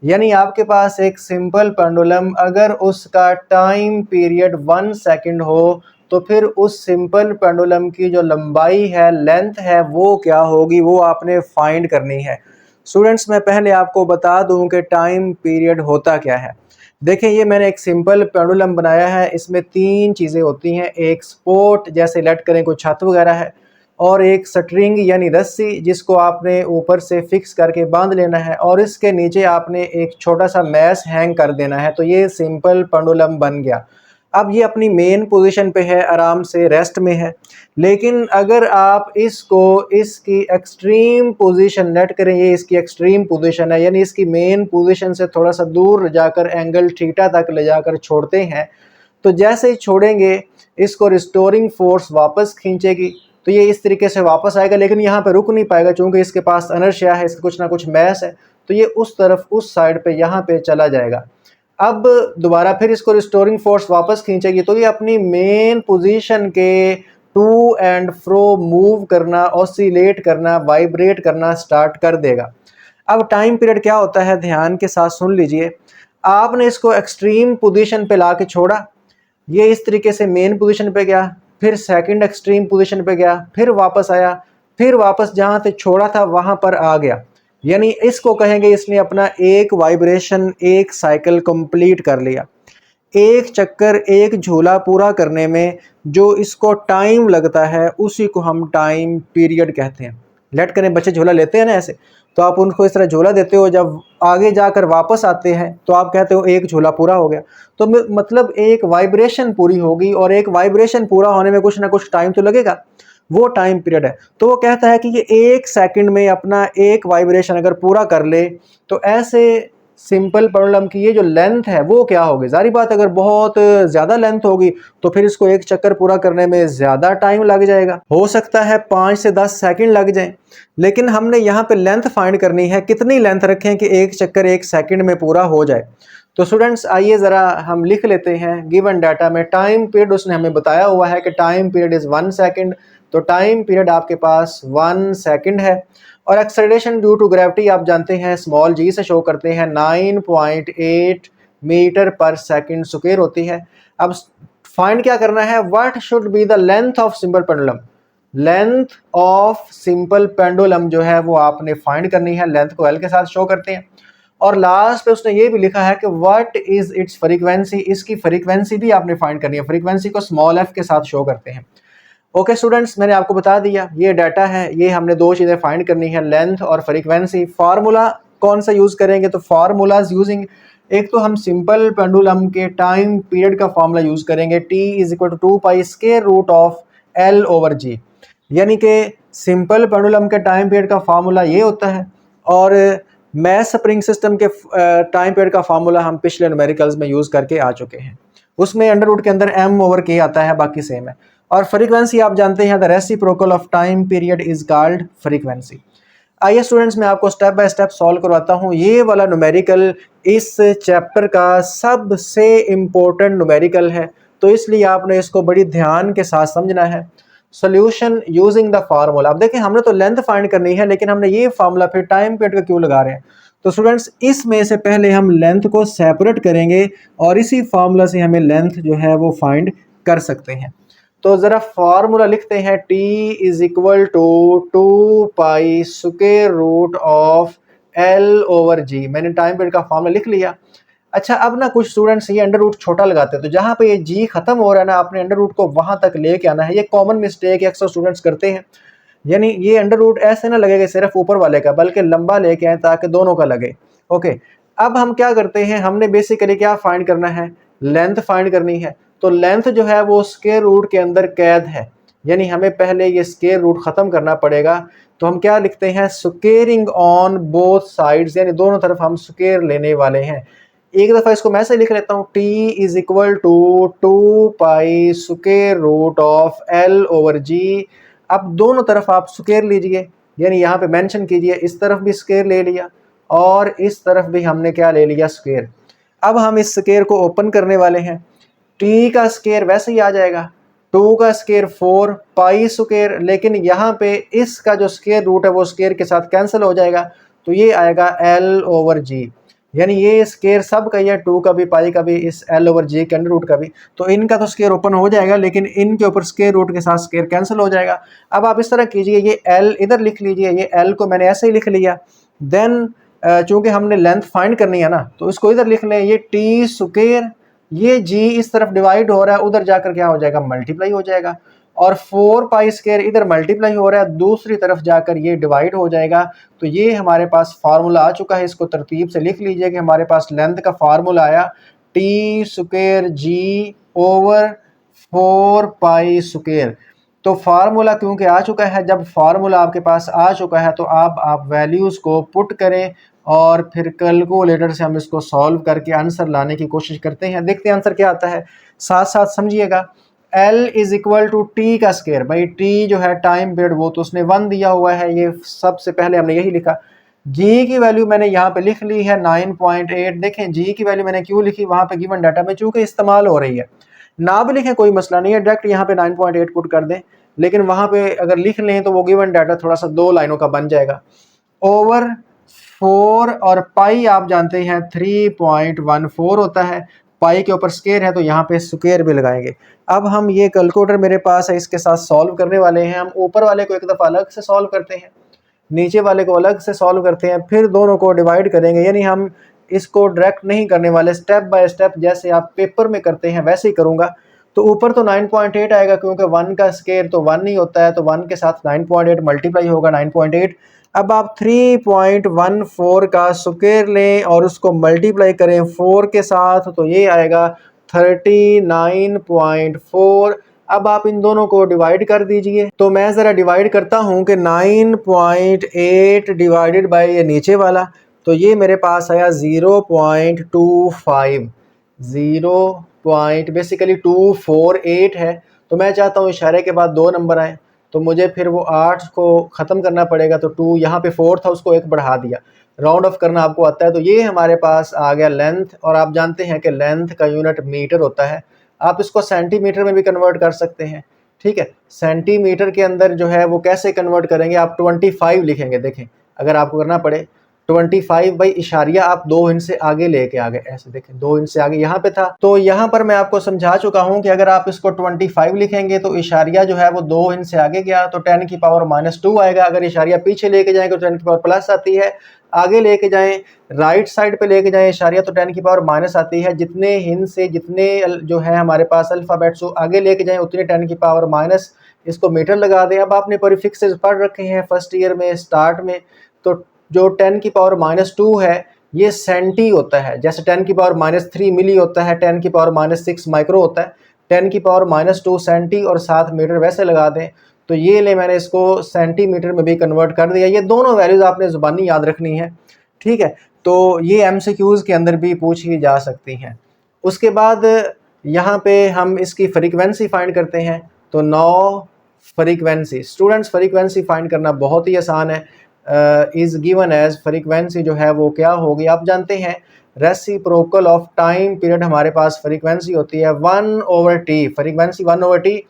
Speaker 1: यानी आपके पास एक सिंपल पेंडुलम, अगर उसका टाइम पीरियड 1 सेकंड हो तो फिर उस सिंपल पेंडुलम की जो लंबाई है, लेंथ है, वो क्या होगी, वो आपने फाइंड करनी है। स्टूडेंट्स, मैं पहले आपको बता दूं कि टाइम पीरियड होता क्या है। देखें, ये मैंने एक सिंपल पेंडुलम बनाया है, इसमें 3 चीज़ें होती हैं। एक सपोर्ट, जैसे लेट करें कोई छत वगैरह है, और एक स्ट्रिंग यानी रस्सी जिसको आपने ऊपर से फिक्स करके बांध लेना है, और इसके नीचे आपने एक छोटा सा मैस हैंग कर देना है। तो ये सिंपल पेंडुलम बन गया। अब ये अपनी मेन पोजीशन पे है, आराम से रेस्ट में है। लेकिन अगर आप इसको इसकी एक्सट्रीम पोजीशन नेट करें, ये इसकी एक्सट्रीम पोजीशन है, यानी इसकी मेन पोजीशन से थोड़ा सा दूर ले जाकर एंगल थीटा तक ले जाकर छोड़ते हैं, तो जैसे ही छोड़ेंगे इसको रिस्टोरिंग फोर्स वापस खींचेगी, तो ये इस तरीके से वापस आएगा। लेकिन यहाँ पे रुक नहीं पाएगा, चूंकि इसके पास इनर्शिया है, इसका कुछ ना कुछ मैस है, तो ये उस तरफ, उस साइड पे, यहाँ पे चला जाएगा। अब दोबारा फिर इसको रिस्टोरिंग फोर्स वापस खींचेगी, तो ये अपनी मेन पोजीशन के टू एंड फ्रो मूव करना, ऑसिलेट करना, वाइब्रेट करना स्टार्ट कर देगा। अब टाइम पीरियड क्या होता है, ध्यान के साथ सुन लीजिए। आपने इसको एक्सट्रीम पोजीशन पे ला के छोड़ा, ये इस तरीके से मेन पोजीशन पे गया, फिर सेकंड एक्सट्रीम पोजीशन पे गया, फिर वापस आया, फिर वापस जहाँ से छोड़ा था वहाँ पर आ गया। यानी इसको कहेंगे इसने अपना एक वाइब्रेशन, एक साइकिल कंप्लीट कर लिया। एक चक्कर, एक झूला पूरा करने में जो इसको टाइम लगता है उसी को हम टाइम पीरियड कहते हैं। लेट करें बच्चे झूला लेते हैं ना ऐसे, तो आप उनको इस तरह झूला देते हो, जब आगे जाकर वापस आते हैं तो आप कहते हो एक झूला पूरा हो गया। तो मतलब एक वाइब्रेशन पूरी होगी, और एक वाइब्रेशन पूरा होने में कुछ ना कुछ टाइम तो लगेगा, वो टाइम पीरियड है। तो वो कहता है कि ये एक सेकंड में अपना एक वाइब्रेशन अगर पूरा कर ले तो ऐसे सिंपल पेंडुलम की ये जो लेंथ है वो क्या होगी। जारी बात अगर बहुत ज़्यादा लेंथ होगी तो फिर इसको एक चक्कर पूरा करने में ज़्यादा टाइम लग जाएगा, हो सकता है 5 से 10 सेकंड लग जाए। लेकिन हमने यहाँ पे लेंथ फाइंड करनी है, कितनी लेंथ रखें कि एक चक्कर एक सेकंड में पूरा हो जाए। तो स्टूडेंट्स आइए ज़रा हम लिख लेते हैं। गिवन डाटा में टाइम पीरियड उसने हमें बताया हुआ है कि टाइम पीरियड इज़ 1 सेकेंड, तो टाइम पीरियड आपके पास 1 सेकेंड है। और एक्सेलरेशन ड्यू टू ग्रेविटी आप जानते हैं स्मॉल जी से शो करते हैं, 9.8 मीटर पर सेकंड स्क्वायर होती है। अब फाइंड क्या करना है, what should be the length of simple pendulum. Length of simple pendulum जो है वो आपने फाइंड करनी है, लेंथ को एल के साथ शो करते हैं। और लास्ट पे उसने ये भी लिखा है कि व्हाट इज इट्स फ्रीक्वेंसी, इसकी फ्रीक्वेंसी भी आपने फाइंड करनी है। फ्रीक्वेंसी को स्मॉल एफ के साथ शो करते हैं। ओके स्टूडेंट्स, मैंने आपको बता दिया ये डाटा है, ये हमने दो चीज़ें फाइंड करनी है, लेंथ और फ्रीक्वेंसी। फार्मूला कौन सा यूज़ करेंगे, तो फार्मूलाज यूजिंग, एक तो हम सिंपल पेंडुलम के टाइम पीरियड का फार्मूला यूज़ करेंगे, T = 2 pi square root of L/G। यानी कि सिंपल पेंडुलम के टाइम पीरियड का फार्मूला ये होता है, और मैथ स्प्रिंग सिस्टम के टाइम पीरियड का फार्मूला हम पिछले न्यूमेरिकल्स में यूज़ करके आ चुके हैं। उसमें अंडर रूट के अंदर m/k आता है, बाकी सेम है। और फ्रीक्वेंसी आप जानते हैं, the reciprocal of time period is called frequency. आइए स्टूडेंट्स मैं आपको स्टेप बाय स्टेप सॉल्व करवाता हूँ। ये वाला न्यूमेरिकल इस चैप्टर का सबसे इम्पोर्टेंट न्यूमेरिकल है, तो इसलिए आपने इसको बड़ी ध्यान के साथ समझना है। Solution using the formula. अब देखें हमने तो लेंथ फाइंड करनी है, लेकिन हमने ये फार्मूला फिर टाइम पीरियड का क्यों लगा रहे हैं। तो स्टूडेंट्स इसमें से पहले हम लेंथ को सेपरेट करेंगे और इसी फार्मूला से हमें लेंथ जो है वो फाइंड कर सकते हैं। तो ज़रा फार्मूला लिखते हैं, T = 2 pi square root of L/G। मैंने टाइम पीरियड का फार्मूला लिख लिया। अच्छा, अब ना कुछ स्टूडेंट्स ये अंडर रूट छोटा लगाते हैं, तो जहाँ पे ये G खत्म हो रहा है ना, आपने अंडर रूट को वहाँ तक लेके आना है। ये कॉमन मिस्टेक है, अक्सर स्टूडेंट्स करते हैं। यानी ये अंडर रूट ऐसे ना लगेगा सिर्फ ऊपर वाले का, बल्कि लंबा लेके आए ताकि दोनों का लगे। ओके, अब हम क्या करते हैं, हमने बेसिकली क्या फाइंड करना है, लेंथ फाइंड करनी है। तो लेंथ जो है वो स्क्वायर रूट के अंदर कैद है, यानी हमें पहले ये स्क्वायर रूट ख़त्म करना पड़ेगा। तो हम क्या लिखते हैं, स्क्वेयरिंग ऑन बोथ साइड्स, यानी दोनों तरफ हम स्क्वेयर लेने वाले हैं। एक दफ़ा इसको मैं ऐसे लिख लेता हूँ, T = 2 pi square root of L/G। अब दोनों तरफ आप स्क्वेयर लीजिए, यानी यहाँ पे मेंशन कीजिए, इस तरफ भी स्क्वेयर ले लिया और इस तरफ भी हमने क्या ले लिया, स्क्वेयर। अब हम इस स्क्वेयर को ओपन करने वाले हैं। T का स्क्वायर वैसे ही आ जाएगा, 2 का स्क्वायर 4 पाई स्क्वायर, लेकिन यहाँ पे इसका जो स्क्वायर रूट है वो स्क्वायर के साथ कैंसिल हो जाएगा, तो ये आएगा L/G। यानी ये स्क्वायर सब का ही है, 2 का भी, पाई का भी, इस L/G के अंडर रूट का भी। तो इनका तो स्क्वायर ओपन हो जाएगा, लेकिन इनके ऊपर स्क्वायर रूट के साथ स्क्वायर कैंसिल हो जाएगा। अब आप इस तरह कीजिए, ये L इधर लिख लीजिए, ये L को मैंने ऐसे ही लिख लिया। देन चूँकि हमने लेंथ फाइंड करनी है ना, तो इसको इधर लिख लें, ये T स्क्वायर, ये G इस तरफ डिवाइड हो रहा है, उधर जाकर क्या हो जाएगा, मल्टीप्लाई हो जाएगा। और 4 पाई स्क्वायर इधर मल्टीप्लाई हो रहा है, दूसरी तरफ जाकर ये डिवाइड हो जाएगा। तो ये हमारे पास फार्मूला आ चुका है। इसको तरतीब से लिख लीजिए कि हमारे पास लेंथ का फार्मूला आया, T square G/4 pi square. तो फार्मूला क्योंकि आ चुका है, जब फार्मूला आपके पास आ चुका है तो आप वैल्यूज़ को पुट करें और फिर कैलकुलेटर से हम इसको सॉल्व करके आंसर लाने की कोशिश करते हैं। देखते हैं आंसर क्या आता है, साथ साथ समझिएगा। L = T का स्क्वायर, भाई T जो है टाइम पीरियड वो तो उसने 1 दिया हुआ है, ये सबसे पहले हमने यही लिखा। G की वैल्यू मैंने यहाँ पे लिख ली है 9.8। देखें G की वैल्यू मैंने क्यों लिखी, वहाँ पे गिवन डाटा में चूँकि इस्तेमाल हो रही है, ना भी लिखें कोई मसला नहीं है, डायरेक्ट यहाँ पे 9.8 पुट कर दें, लेकिन वहाँ पे अगर लिख लें तो वो गिवन डाटा थोड़ा सा 2 लाइनों का बन जाएगा। ओवर 4 और पाई आप जानते हैं 3.14 होता है, पाई के ऊपर स्क्वायर है तो यहाँ पे स्क्वायर भी लगाएंगे। अब हम ये कैलकुलेटर मेरे पास है, इसके साथ सॉल्व करने वाले हैं। हम ऊपर वाले को एक दफ़ा अलग से सॉल्व करते हैं। नीचे वाले को अलग से सॉल्व करते हैं, फिर दोनों को डिवाइड करेंगे। यानी हम इसको डायरेक्ट नहीं करने वाले, स्टेप बाय स्टेप जैसे आप पेपर में करते हैं वैसे ही करूँगा। तो ऊपर तो 9.8 आएगा, क्योंकि 1 का स्केयर तो 1 ही होता है, तो 1 के साथ 9.8 मल्टीप्लाई होगा 9.8। अब आप 3.14 का स्क्वायर लें और उसको मल्टीप्लाई करें 4 के साथ, तो ये आएगा 39.4। अब आप इन दोनों को डिवाइड कर दीजिए। तो मैं ज़रा डिवाइड करता हूँ कि 9.8 डिवाइडेड बाय ये नीचे वाला, तो ये मेरे पास आया 0.25, 0.बेसिकली 248 है। तो मैं चाहता हूँ इशारे के बाद 2 नंबर आए, तो मुझे फिर वो 8 को ख़त्म करना पड़ेगा। तो 2 यहाँ पे 4 था, उसको 1 बढ़ा दिया। राउंड ऑफ करना आपको आता है। तो ये हमारे पास आ गया लेंथ, और आप जानते हैं कि लेंथ का यूनिट मीटर होता है। आप इसको सेंटीमीटर में भी कन्वर्ट कर सकते हैं, ठीक है। सेंटीमीटर के अंदर जो है वो कैसे कन्वर्ट करेंगे, आप 25 लिखेंगे। देखें, अगर आपको करना पड़े 25 बाई इशारिया आप 2 इंच से आगे लेके आ गए, ऐसे देखें 2 इंच से आगे यहाँ पे था। तो यहाँ पर मैं आपको समझा चुका हूँ कि अगर आप इसको 25 लिखेंगे तो इशारिया जो है वो 2 इंच से आगे गया तो 10 की पावर -2 आएगा। अगर इशारिया पीछे लेके जाएंगे तो 10 की पावर प्लस आती है। आगे लेके जाएं, राइट साइड पे लेके जाएं इशारिया, तो 10 की पावर माइनस आती है। जितने हिंद से जितने जो है हमारे पास अल्फ़ाबेट्स आगे लेके जाएं उतनी 10 की पावर माइनस, इसको मीटर लगा दें। अब आपने प्रीफिक्सेस पढ़ रखे हैं फर्स्ट ईयर में स्टार्ट में, तो जो 10 की पावर -2 है ये सेंटी होता है। जैसे 10 की पावर -3 मिली होता है, 10 की पावर -6 माइक्रो होता है, 10 की पावर -2 सेंटी और 7 मीटर वैसे लगा दें। तो ये ले मैंने इसको सेंटीमीटर में भी कन्वर्ट कर दिया। ये दोनों वैल्यूज़ आपने ज़ुबानी याद रखनी है, ठीक है। तो ये एमसीक्यूज़ के अंदर भी पूछी जा सकती हैं। उसके बाद यहाँ पे हम इसकी फ्रीक्वेंसी फाइंड करते हैं। तो 9 फ्रीक्वेंसी, स्टूडेंट्स फ्रीक्वेंसी फाइंड करना बहुत ही आसान है। इज़ गिवन एज, फ्रीक्वेंसी जो है वो क्या होगी, आप जानते हैं रेसिप्रोकल ऑफ टाइम पीरियड हमारे पास फ्रीक्वेंसी होती है 1/t। Frequency 1/t,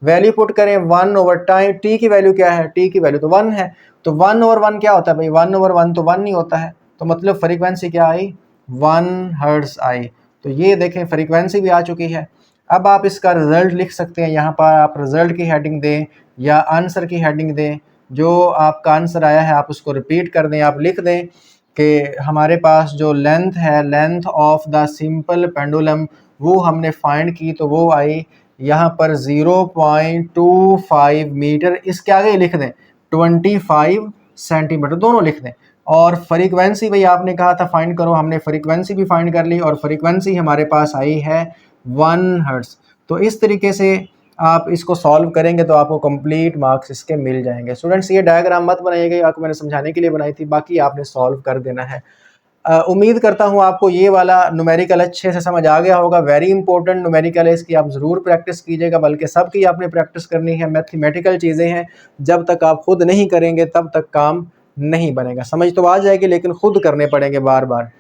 Speaker 1: value put करें 1/टाइम। टी की वैल्यू क्या है, टी की वैल्यू तो 1 है। तो 1/1 क्या होता है भाई, 1/1 तो 1 ही होता है। तो मतलब फ्रीक्वेंसी क्या आई, 1 हर्ट्ज़ आई। तो ये देखें फ्रीक्वेंसी भी आ चुकी है। अब आप इसका रिज़ल्ट लिख सकते हैं। यहाँ पर आप रिज़ल्ट की हेडिंग दें या आंसर की हेडिंग दें, जो आपका आंसर आया है आप उसको रिपीट कर दें। आप लिख दें कि हमारे पास जो लेंथ है, length of the simple pendulum, वो हमने फाइंड की, तो वो आई यहाँ पर 0.25 मीटर। इसके आगे लिख दें 25 सेंटीमीटर, दोनों लिख दें। और फ्रीक्वेंसी भाई आपने कहा था फाइंड करो, हमने फ्रीक्वेंसी भी फाइंड कर ली और फ्रीक्वेंसी हमारे पास आई है 1 हर्ट्ज़। तो इस तरीके से आप इसको सॉल्व करेंगे तो आपको कंप्लीट मार्क्स इसके मिल जाएंगे। स्टूडेंट्स ये डायग्राम मत बनाइएगा, आपको मैंने समझाने के लिए बनाई थी, बाकी आपने सॉल्व कर देना है। उम्मीद करता हूँ आपको ये वाला न्यूमेरिकल अच्छे से समझ आ गया होगा। वेरी इंपॉर्टेंट न्यूमेरिकल है, इसकी आप ज़रूर प्रैक्टिस कीजिएगा, बल्कि सबकी आपने प्रैक्टिस करनी है। मैथमेटिकल चीज़ें हैं, जब तक आप खुद नहीं करेंगे तब तक काम नहीं बनेगा। समझ तो आ जाएगी लेकिन खुद करने पड़ेंगे बार बार।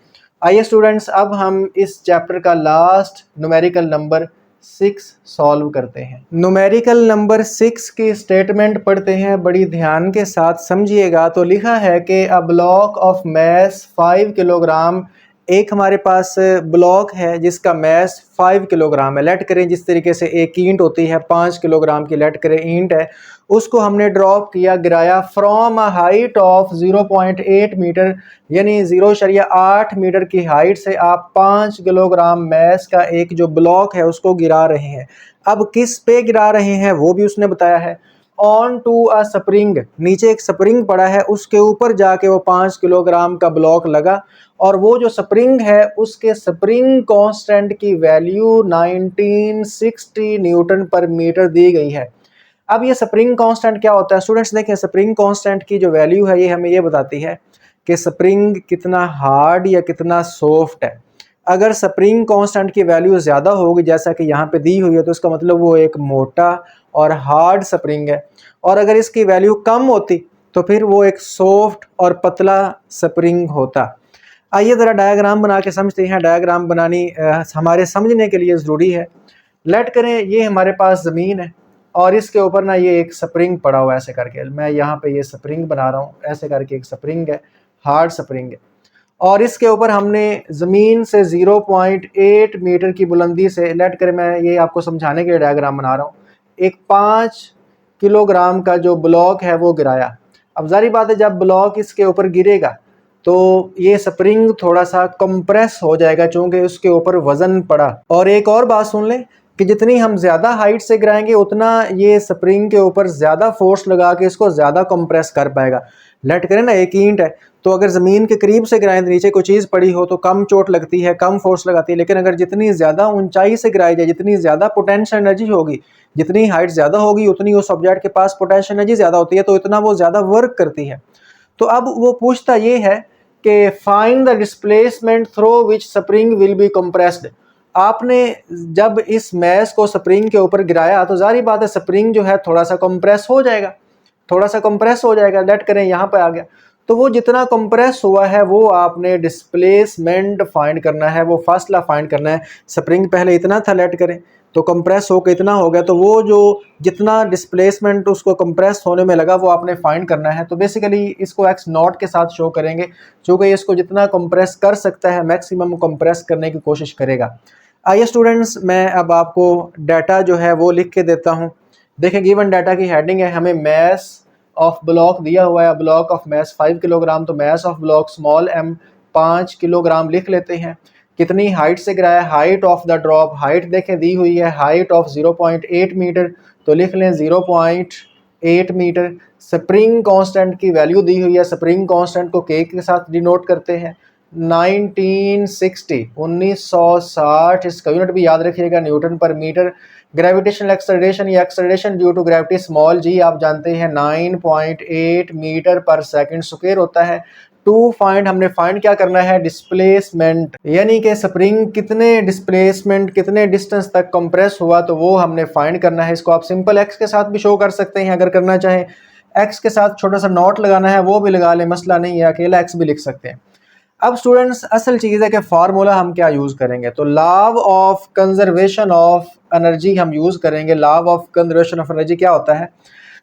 Speaker 1: आइए स्टूडेंट्स, अब हम इस चैप्टर का लास्ट न्यूमेरिकल नंबर 6 सॉल्व करते हैं। न्यूमेरिकल नंबर 6 की स्टेटमेंट पढ़ते हैं, बड़ी ध्यान के साथ समझिएगा। तो लिखा है कि a block of mass 5 kilogram, एक हमारे पास ब्लॉक है जिसका मैस 5 किलोग्राम है। लेट करें जिस तरीके से एक ईंट होती है 5 किलोग्राम की, लेट करें ईंट है, उसको हमने ड्रॉप किया, गिराया from a height of 0.8 metre, यानी 0.8 मीटर की हाइट से आप 5 किलोग्राम मैस का एक जो ब्लॉक है उसको गिरा रहे हैं। अब किस पे गिरा रहे हैं वो भी उसने बताया है। ऑन टू अ स्प्रिंग, नीचे एक स्प्रिंग पड़ा है, उसके ऊपर जाके वो 5 किलोग्राम का ब्लॉक लगा, और वो जो स्प्रिंग है उसके स्प्रिंग कांस्टेंट की वैल्यू 1960 न्यूटन पर मीटर दी गई है। अब ये स्प्रिंग कांस्टेंट क्या होता है स्टूडेंट्स, देखें स्प्रिंग कांस्टेंट की जो वैल्यू है ये हमें ये बताती है कि स्प्रिंग कितना हार्ड या कितना सॉफ्ट है। अगर स्प्रिंग कांस्टेंट की वैल्यू ज़्यादा होगी जैसा कि यहाँ पे दी हुई है, तो इसका मतलब वो एक मोटा और हार्ड स्प्रिंग है। और अगर इसकी वैल्यू कम होती तो फिर वो एक सॉफ्ट और पतला स्प्रिंग होता। आइए ज़रा डायग्राम बना के समझते हैं। डायग्राम बनानी हमारे समझने के लिए ज़रूरी है। लेट करें ये हमारे पास ज़मीन है और इसके ऊपर ना ये एक स्प्रिंग पड़ा हुआ है, ऐसे करके मैं यहाँ पे ये स्प्रिंग बना रहा हूँ, ऐसे करके एक स्प्रिंग है, हार्ड स्प्रिंग है। और इसके ऊपर हमने ज़मीन से 0.8 मीटर की बुलंदी से, लेट करें मैं ये आपको समझाने के लिए डायग्राम बना रहा हूँ, एक 5 किलोग्राम का जो ब्लॉक है वो गिराया। अब जारी बात है जब ब्लॉक इसके ऊपर गिरेगा तो ये स्प्रिंग थोड़ा सा कंप्रेस हो जाएगा चूंकि उसके ऊपर वजन पड़ा। और एक और बात सुन लें कि जितनी हम ज़्यादा हाइट से गिराएंगे उतना ये स्प्रिंग के ऊपर ज़्यादा फोर्स लगा के इसको ज़्यादा कंप्रेस कर पाएगा। लेट करें ना, एक ईंट है तो अगर ज़मीन के करीब से गिराएं तो नीचे कोई चीज़ पड़ी हो तो कम चोट लगती है, कम फोर्स लगाती है। लेकिन अगर जितनी ज़्यादा ऊंचाई से गिराई जाए, जितनी ज़्यादा पोटेंशियल एनर्जी होगी, जितनी हाइट ज़्यादा होगी उतनी उस ऑब्जेक्ट के पास पोटेंशियल एनर्जी ज़्यादा होती है, तो इतना वो ज़्यादा वर्क करती है। तो अब वो पूछता ये है कि find the displacement through which spring will be compressed. आपने जब इस मैस को स्प्रिंग के ऊपर गिराया तो जारी बात है स्प्रिंग जो है थोड़ा सा कंप्रेस हो जाएगा, थोड़ा सा कंप्रेस हो जाएगा। लेट करें यहाँ पे आ गया, तो वो जितना कंप्रेस हुआ है वो आपने डिस्प्लेसमेंट फाइंड करना है, वो फासला फाइंड करना है। स्प्रिंग पहले इतना था, लेट करें तो कंप्रेस होकर इतना हो गया, तो वो जो जितना डिस्प्लेसमेंट उसको कंप्रेस होने में लगा वो आपने फाइंड करना है। तो बेसिकली इसको एक्स नॉट के साथ शो करेंगे, चूँकि इसको जितना कंप्रेस कर सकता है मैक्सिमम कंप्रेस करने की कोशिश करेगा। आइए स्टूडेंट्स, मैं अब आपको डाटा जो है वो लिख के देता हूँ। देखें गिवन डाटा की हेडिंग है, हमें मैस ऑफ ब्लॉक दिया हुआ है, ब्लॉक ऑफ मैस 5 किलोग्राम, तो mass of block small m 5 kilogram लिख लेते हैं। कितनी हाइट से गिराया, height of the drop, height देखें दी हुई है हाइट ऑफ 0.8 मीटर, तो लिख लें 0.8 मीटर। स्प्रिंग कांस्टेंट की वैल्यू दी हुई है, स्प्रिंग कांस्टेंट को के के साथ डिनोट करते हैं। 1960 इसका यूनिट भी याद रखिएगा newton per metre. Gravitational acceleration या acceleration due to gravity small G आप जानते हैं 9.8 मीटर पर सेकंड स्क्वायर होता है। हमने फाइंड क्या करना है, डिस्प्लेसमेंट, यानी कि स्प्रिंग कितने डिस्प्लेसमेंट कितने डिस्टेंस तक कंप्रेस हुआ, तो वो हमने फाइंड करना है। इसको आप सिंपल एक्स के साथ भी शो कर सकते हैं अगर करना चाहें, एक्स के साथ छोटा सा नोट लगाना है वो भी लगा लें, मसला नहीं है, अकेला एक्स भी लिख सकते हैं। अब स्टूडेंट्स असल चीज़ है कि फार्मूला हम क्या यूज़ करेंगे, तो law of conservation of energy हम यूज़ करेंगे। Law of conservation of energy क्या होता है,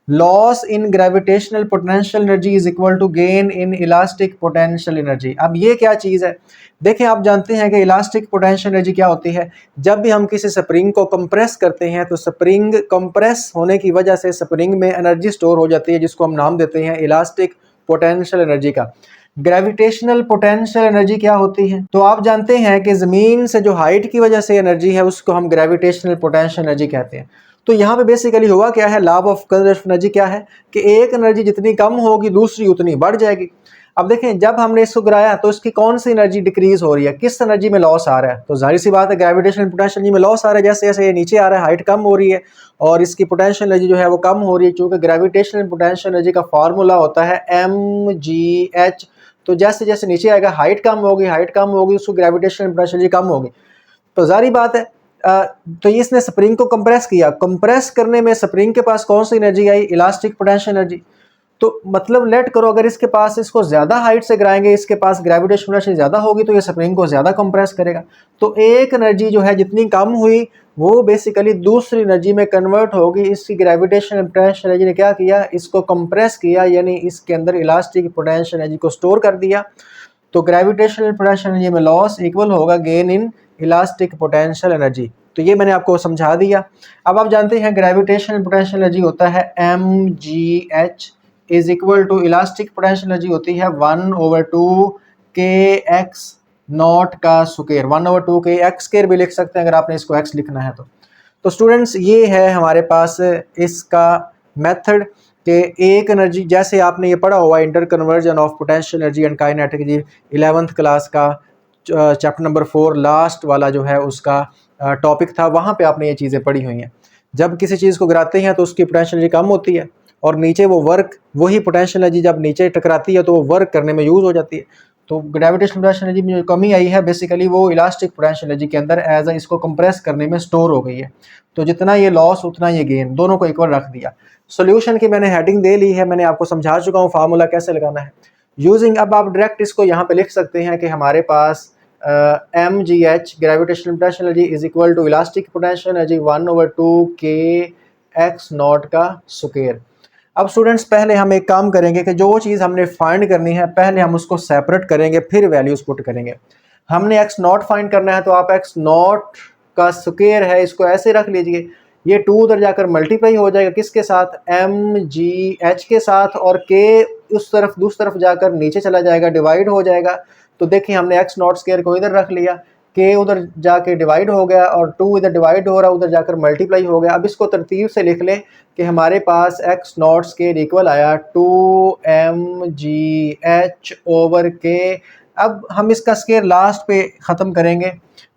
Speaker 1: loss in gravitational potential energy is equal to gain in elastic potential energy. अब ये क्या चीज़ है, देखें आप जानते हैं कि इलास्टिक पोटेंशियल एनर्जी क्या होती है, जब भी हम किसी स्प्रिंग को कंप्रेस करते हैं तो स्प्रिंग कंप्रेस होने की वजह से स्प्रिंग में एनर्जी स्टोर हो जाती है, जिसको हम नाम देते हैं इलास्टिक पोटेंशियल एनर्जी का। ग्रेविटेशनल पोटेंशियल एनर्जी क्या होती है, तो आप जानते हैं कि ज़मीन से जो हाइट की वजह से एनर्जी है उसको हम ग्रेविटेशनल पोटेंशियल एनर्जी कहते हैं। तो यहाँ पे बेसिकली हुआ क्या है, लॉ ऑफ कंजर्वेशन एनर्जी क्या है कि एक एनर्जी जितनी कम होगी दूसरी उतनी बढ़ जाएगी। अब देखें जब हमने इसको गिराया तो इसकी कौन सी एनर्जी डिक्रीज हो रही है, किस एनर्जी में लॉस आ रहा है, तो जाहिर सी बात है ग्रेविटेशनल पोटेंशियल एनर्जी में लॉस आ रहा है। जैसे जैसे ये नीचे आ रहा है हाइट कम हो रही है और इसकी पोटेंशियल एनर्जी जो है वो कम हो रही है, क्योंकि ग्रेविटेशनल पोटेंशियल एनर्जी का फार्मूला होता है mgh। तो जैसे जैसे नीचे आएगा हाइट कम होगी उसको ग्रेविटेशनल पोटेंशियल एनर्जी कम होगी। तो जारी बात है तो इसने स्प्रिंग को कंप्रेस किया, कंप्रेस करने में स्प्रिंग के पास कौन सी एनर्जी आई, इलास्टिक पोटेंशियल एनर्जी। तो मतलब लेट करो अगर इसके पास इसको ज़्यादा हाइट से गिराएंगे, इसके पास ग्रेविटेशनल एनर्जी ज़्यादा होगी तो ये स्प्रिंग को ज़्यादा कंप्रेस करेगा। तो एक एनर्जी जो है जितनी कम हुई वो बेसिकली दूसरी एनर्जी में कन्वर्ट होगी। इसकी ग्रेविटेशनल पोटेंशियल एनर्जी ने क्या किया, इसको कंप्रेस किया, यानी इसके अंदर इलास्टिक पोटेंशियल एनर्जी को स्टोर कर दिया। तो ग्रेविटेशनल पोटेंशियल एनर्जी में लॉस इक्वल होगा gain in elastic potential energy. तो ये मैंने आपको समझा दिया। अब आप जानते हैं ग्रेविटेशनल पोटेंशियल एनर्जी होता है mgh is equal to elastic potential energy होती है 1/2 kx नॉट का स्क्वायर, 1/2 के x स्क्वायर भी लिख सकते हैं अगर आपने इसको x लिखना है तो स्टूडेंट्स ये है हमारे पास इसका मेथड कि एक एनर्जी, जैसे आपने ये पढ़ा हुआ inter conversion of potential energy and kinetic जी 11th क्लास का चैप्टर नंबर 4 लास्ट वाला जो है उसका टॉपिक था, वहाँ पे आपने ये चीज़ें पढ़ी हुई हैं। जब किसी चीज़ को गिराते हैं तो उसकी पोटेंशियल एनर्जी कम होती है और नीचे वो वर्क, वही पोटेंशियल एनर्जी जब नीचे टकराती है तो वो वर्क करने में यूज़ हो जाती है। तो ग्रेविटेशनल पोटेंशियल एनर्जी में जो कमी आई है बेसिकली वो इलास्टिक पोटेंशियल एनर्जी के अंदर एज इसको कंप्रेस करने में स्टोर हो गई है। तो जितना ये लॉस उतना ये गेन, दोनों को इक्वल रख दिया। सॉल्यूशन की मैंने हेडिंग दे ली है, मैंने आपको समझा चुका हूँ फार्मूला कैसे लगाना है यूजिंग। अब आप डायरेक्ट इसको यहाँ पे लिख सकते हैं कि हमारे पास mgh gravitational potential energy is equal to elastic potential energy 1/2 kx naught का स्क्वायर। अब स्टूडेंट्स पहले हम एक काम करेंगे कि जो चीज़ हमने फाइंड करनी है पहले हम उसको सेपरेट करेंगे, फिर वैल्यूज पुट करेंगे। हमने x नॉट फाइंड करना है तो आप x नॉट का स्क्वायर है इसको ऐसे रख लीजिए, ये 2 उधर जाकर मल्टीप्लाई हो जाएगा किसके साथ, mgh के साथ, और k उस तरफ दूसरी तरफ जाकर नीचे चला जाएगा, डिवाइड हो जाएगा। तो देखिए हमने एक्स नॉट स्क्वायर को इधर रख लिया, के उधर जाके डिवाइड हो गया और 2 इधर डिवाइड हो रहा है, उधर जाकर मल्टीप्लाई हो गया। अब इसको तरतीब से लिख लें कि हमारे पास एक्स नॉट स्क्वायर इक्वल आया 2mgh ओवर के। अब हम इसका स्क्वायर लास्ट पे ख़त्म करेंगे,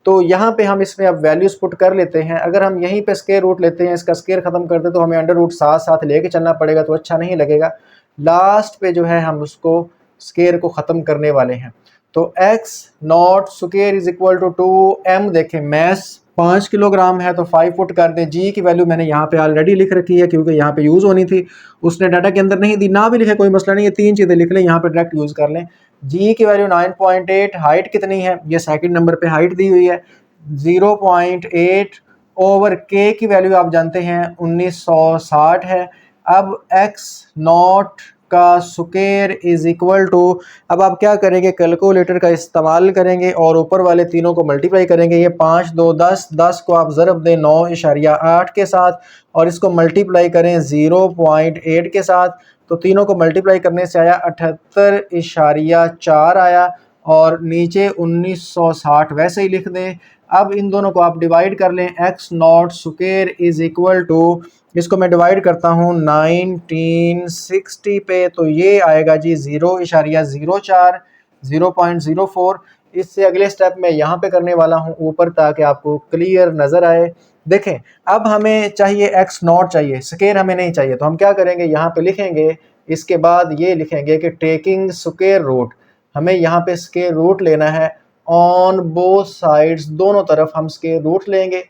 Speaker 1: तो यहाँ पे हम इसमें अब वैल्यूज़ पुट कर लेते हैं। अगर हम यहीं पे स्क्वायर रूट लेते हैं, इसका स्क्वायर ख़त्म करते तो हमें अंडर रूट साथ साथ लेके चलना पड़ेगा, तो अच्छा नहीं लगेगा। लास्ट पे जो है हम उसको स्क्वायर को ख़त्म करने वाले हैं। तो x naught square is equal to 2m, देखें मैस 5 किलोग्राम है तो 5 पुट कर दें। जी की वैल्यू मैंने यहाँ पे ऑलरेडी लिख रखी है क्योंकि यहाँ पे यूज़ होनी थी, उसने डाटा के अंदर नहीं दी, ना भी लिखे कोई मसला नहीं है, 3 चीज़ें लिख लें, यहाँ पे डायरेक्ट यूज़ कर लें। जी की वैल्यू 9.8, हाइट कितनी है, ये सेकंड नंबर पे हाइट दी हुई है 0.8 ओवर के की वैल्यू आप जानते हैं 1960 है। अब एक्स नॉट का स्क्वायर इज इक्वल टू, अब आप क्या करेंगे, कैलकुलेटर का इस्तेमाल करेंगे और ऊपर वाले तीनों को मल्टीप्लाई करेंगे। ये 5 2 10, 10 को आप ज़रब दें 9.8 के साथ और इसको मल्टीप्लाई करें 0.8 के साथ, तो तीनों को मल्टीप्लाई करने से आया 78.4 आया और नीचे 1960 वैसे ही लिख दें। अब इन दोनों को आप डिवाइड कर लें, x naught square is equal to, इसको मैं डिवाइड करता हूँ 1960 पे, तो ये आएगा जी 0.04, 0.04। इससे अगले स्टेप में यहाँ पे करने वाला हूँ ऊपर, ताकि आपको क्लियर नज़र आए। देखें अब हमें चाहिए एक्स नॉट चाहिए, स्क्वायर हमें नहीं चाहिए, तो हम क्या करेंगे, यहाँ पे लिखेंगे, इसके बाद ये लिखेंगे कि टेकिंग स्क्वायर रूट, हमें यहाँ पे स्क्वायर रूट लेना है ऑन बोथ साइड्स, दोनों तरफ हम स्क्वायर रूट लेंगे।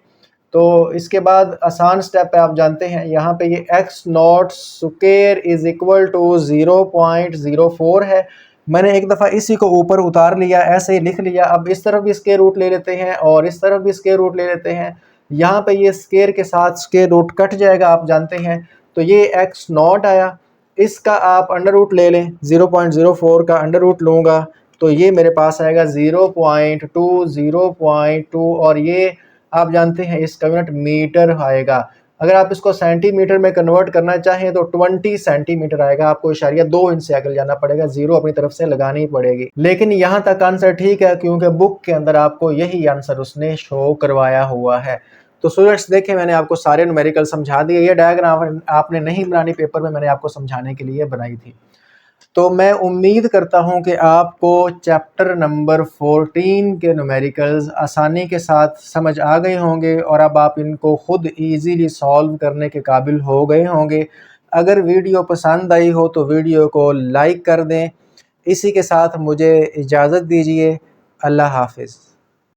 Speaker 1: तो इसके बाद आसान स्टेप है, आप जानते हैं, यहाँ पे ये x naught square is equal to 0.04 है। मैंने एक दफ़ा इसी को ऊपर उतार लिया, ऐसे ही लिख लिया। अब इस तरफ भी स्क्वायर रूट ले लेते हैं और इस तरफ भी स्क्वायर रूट ले लेते हैं। यहाँ पे ये स्क्वायर के साथ स्क्वायर रूट कट जाएगा, आप जानते हैं, तो ये एक्स नॉट आया। इसका आप अंडर रूट ले लें, 0.04 का अंडर रूट लूँगा तो ये मेरे पास आएगा 0.2, 0.2 और ये आप जानते हैं इसका यूनिट मीटर आएगा। अगर आप इसको सेंटीमीटर में कन्वर्ट करना चाहें तो 20 सेंटीमीटर आएगा। आपको इशारिया 2 इंच से आगे जाना पड़ेगा, जीरो अपनी तरफ से लगानी पड़ेगी। लेकिन यहाँ तक आंसर ठीक है क्योंकि बुक के अंदर आपको यही आंसर उसने शो करवाया हुआ है। तो स्टूडेंट्स देखें, मैंने आपको सारे न्यूमेरिकल समझा दिए। ये डायग्राम आपने नहीं बनानी, पेपर में मैंने आपको समझाने के लिए बनाई थी। तो मैं उम्मीद करता हूं कि आपको चैप्टर नंबर 14 के न्यूमेरिकल्स आसानी के साथ समझ आ गए होंगे और अब आप इनको खुद इजीली सॉल्व करने के काबिल हो गए होंगे। अगर वीडियो पसंद आई हो तो वीडियो को लाइक कर दें। इसी के साथ मुझे इजाज़त दीजिए। अल्लाह हाफिज़।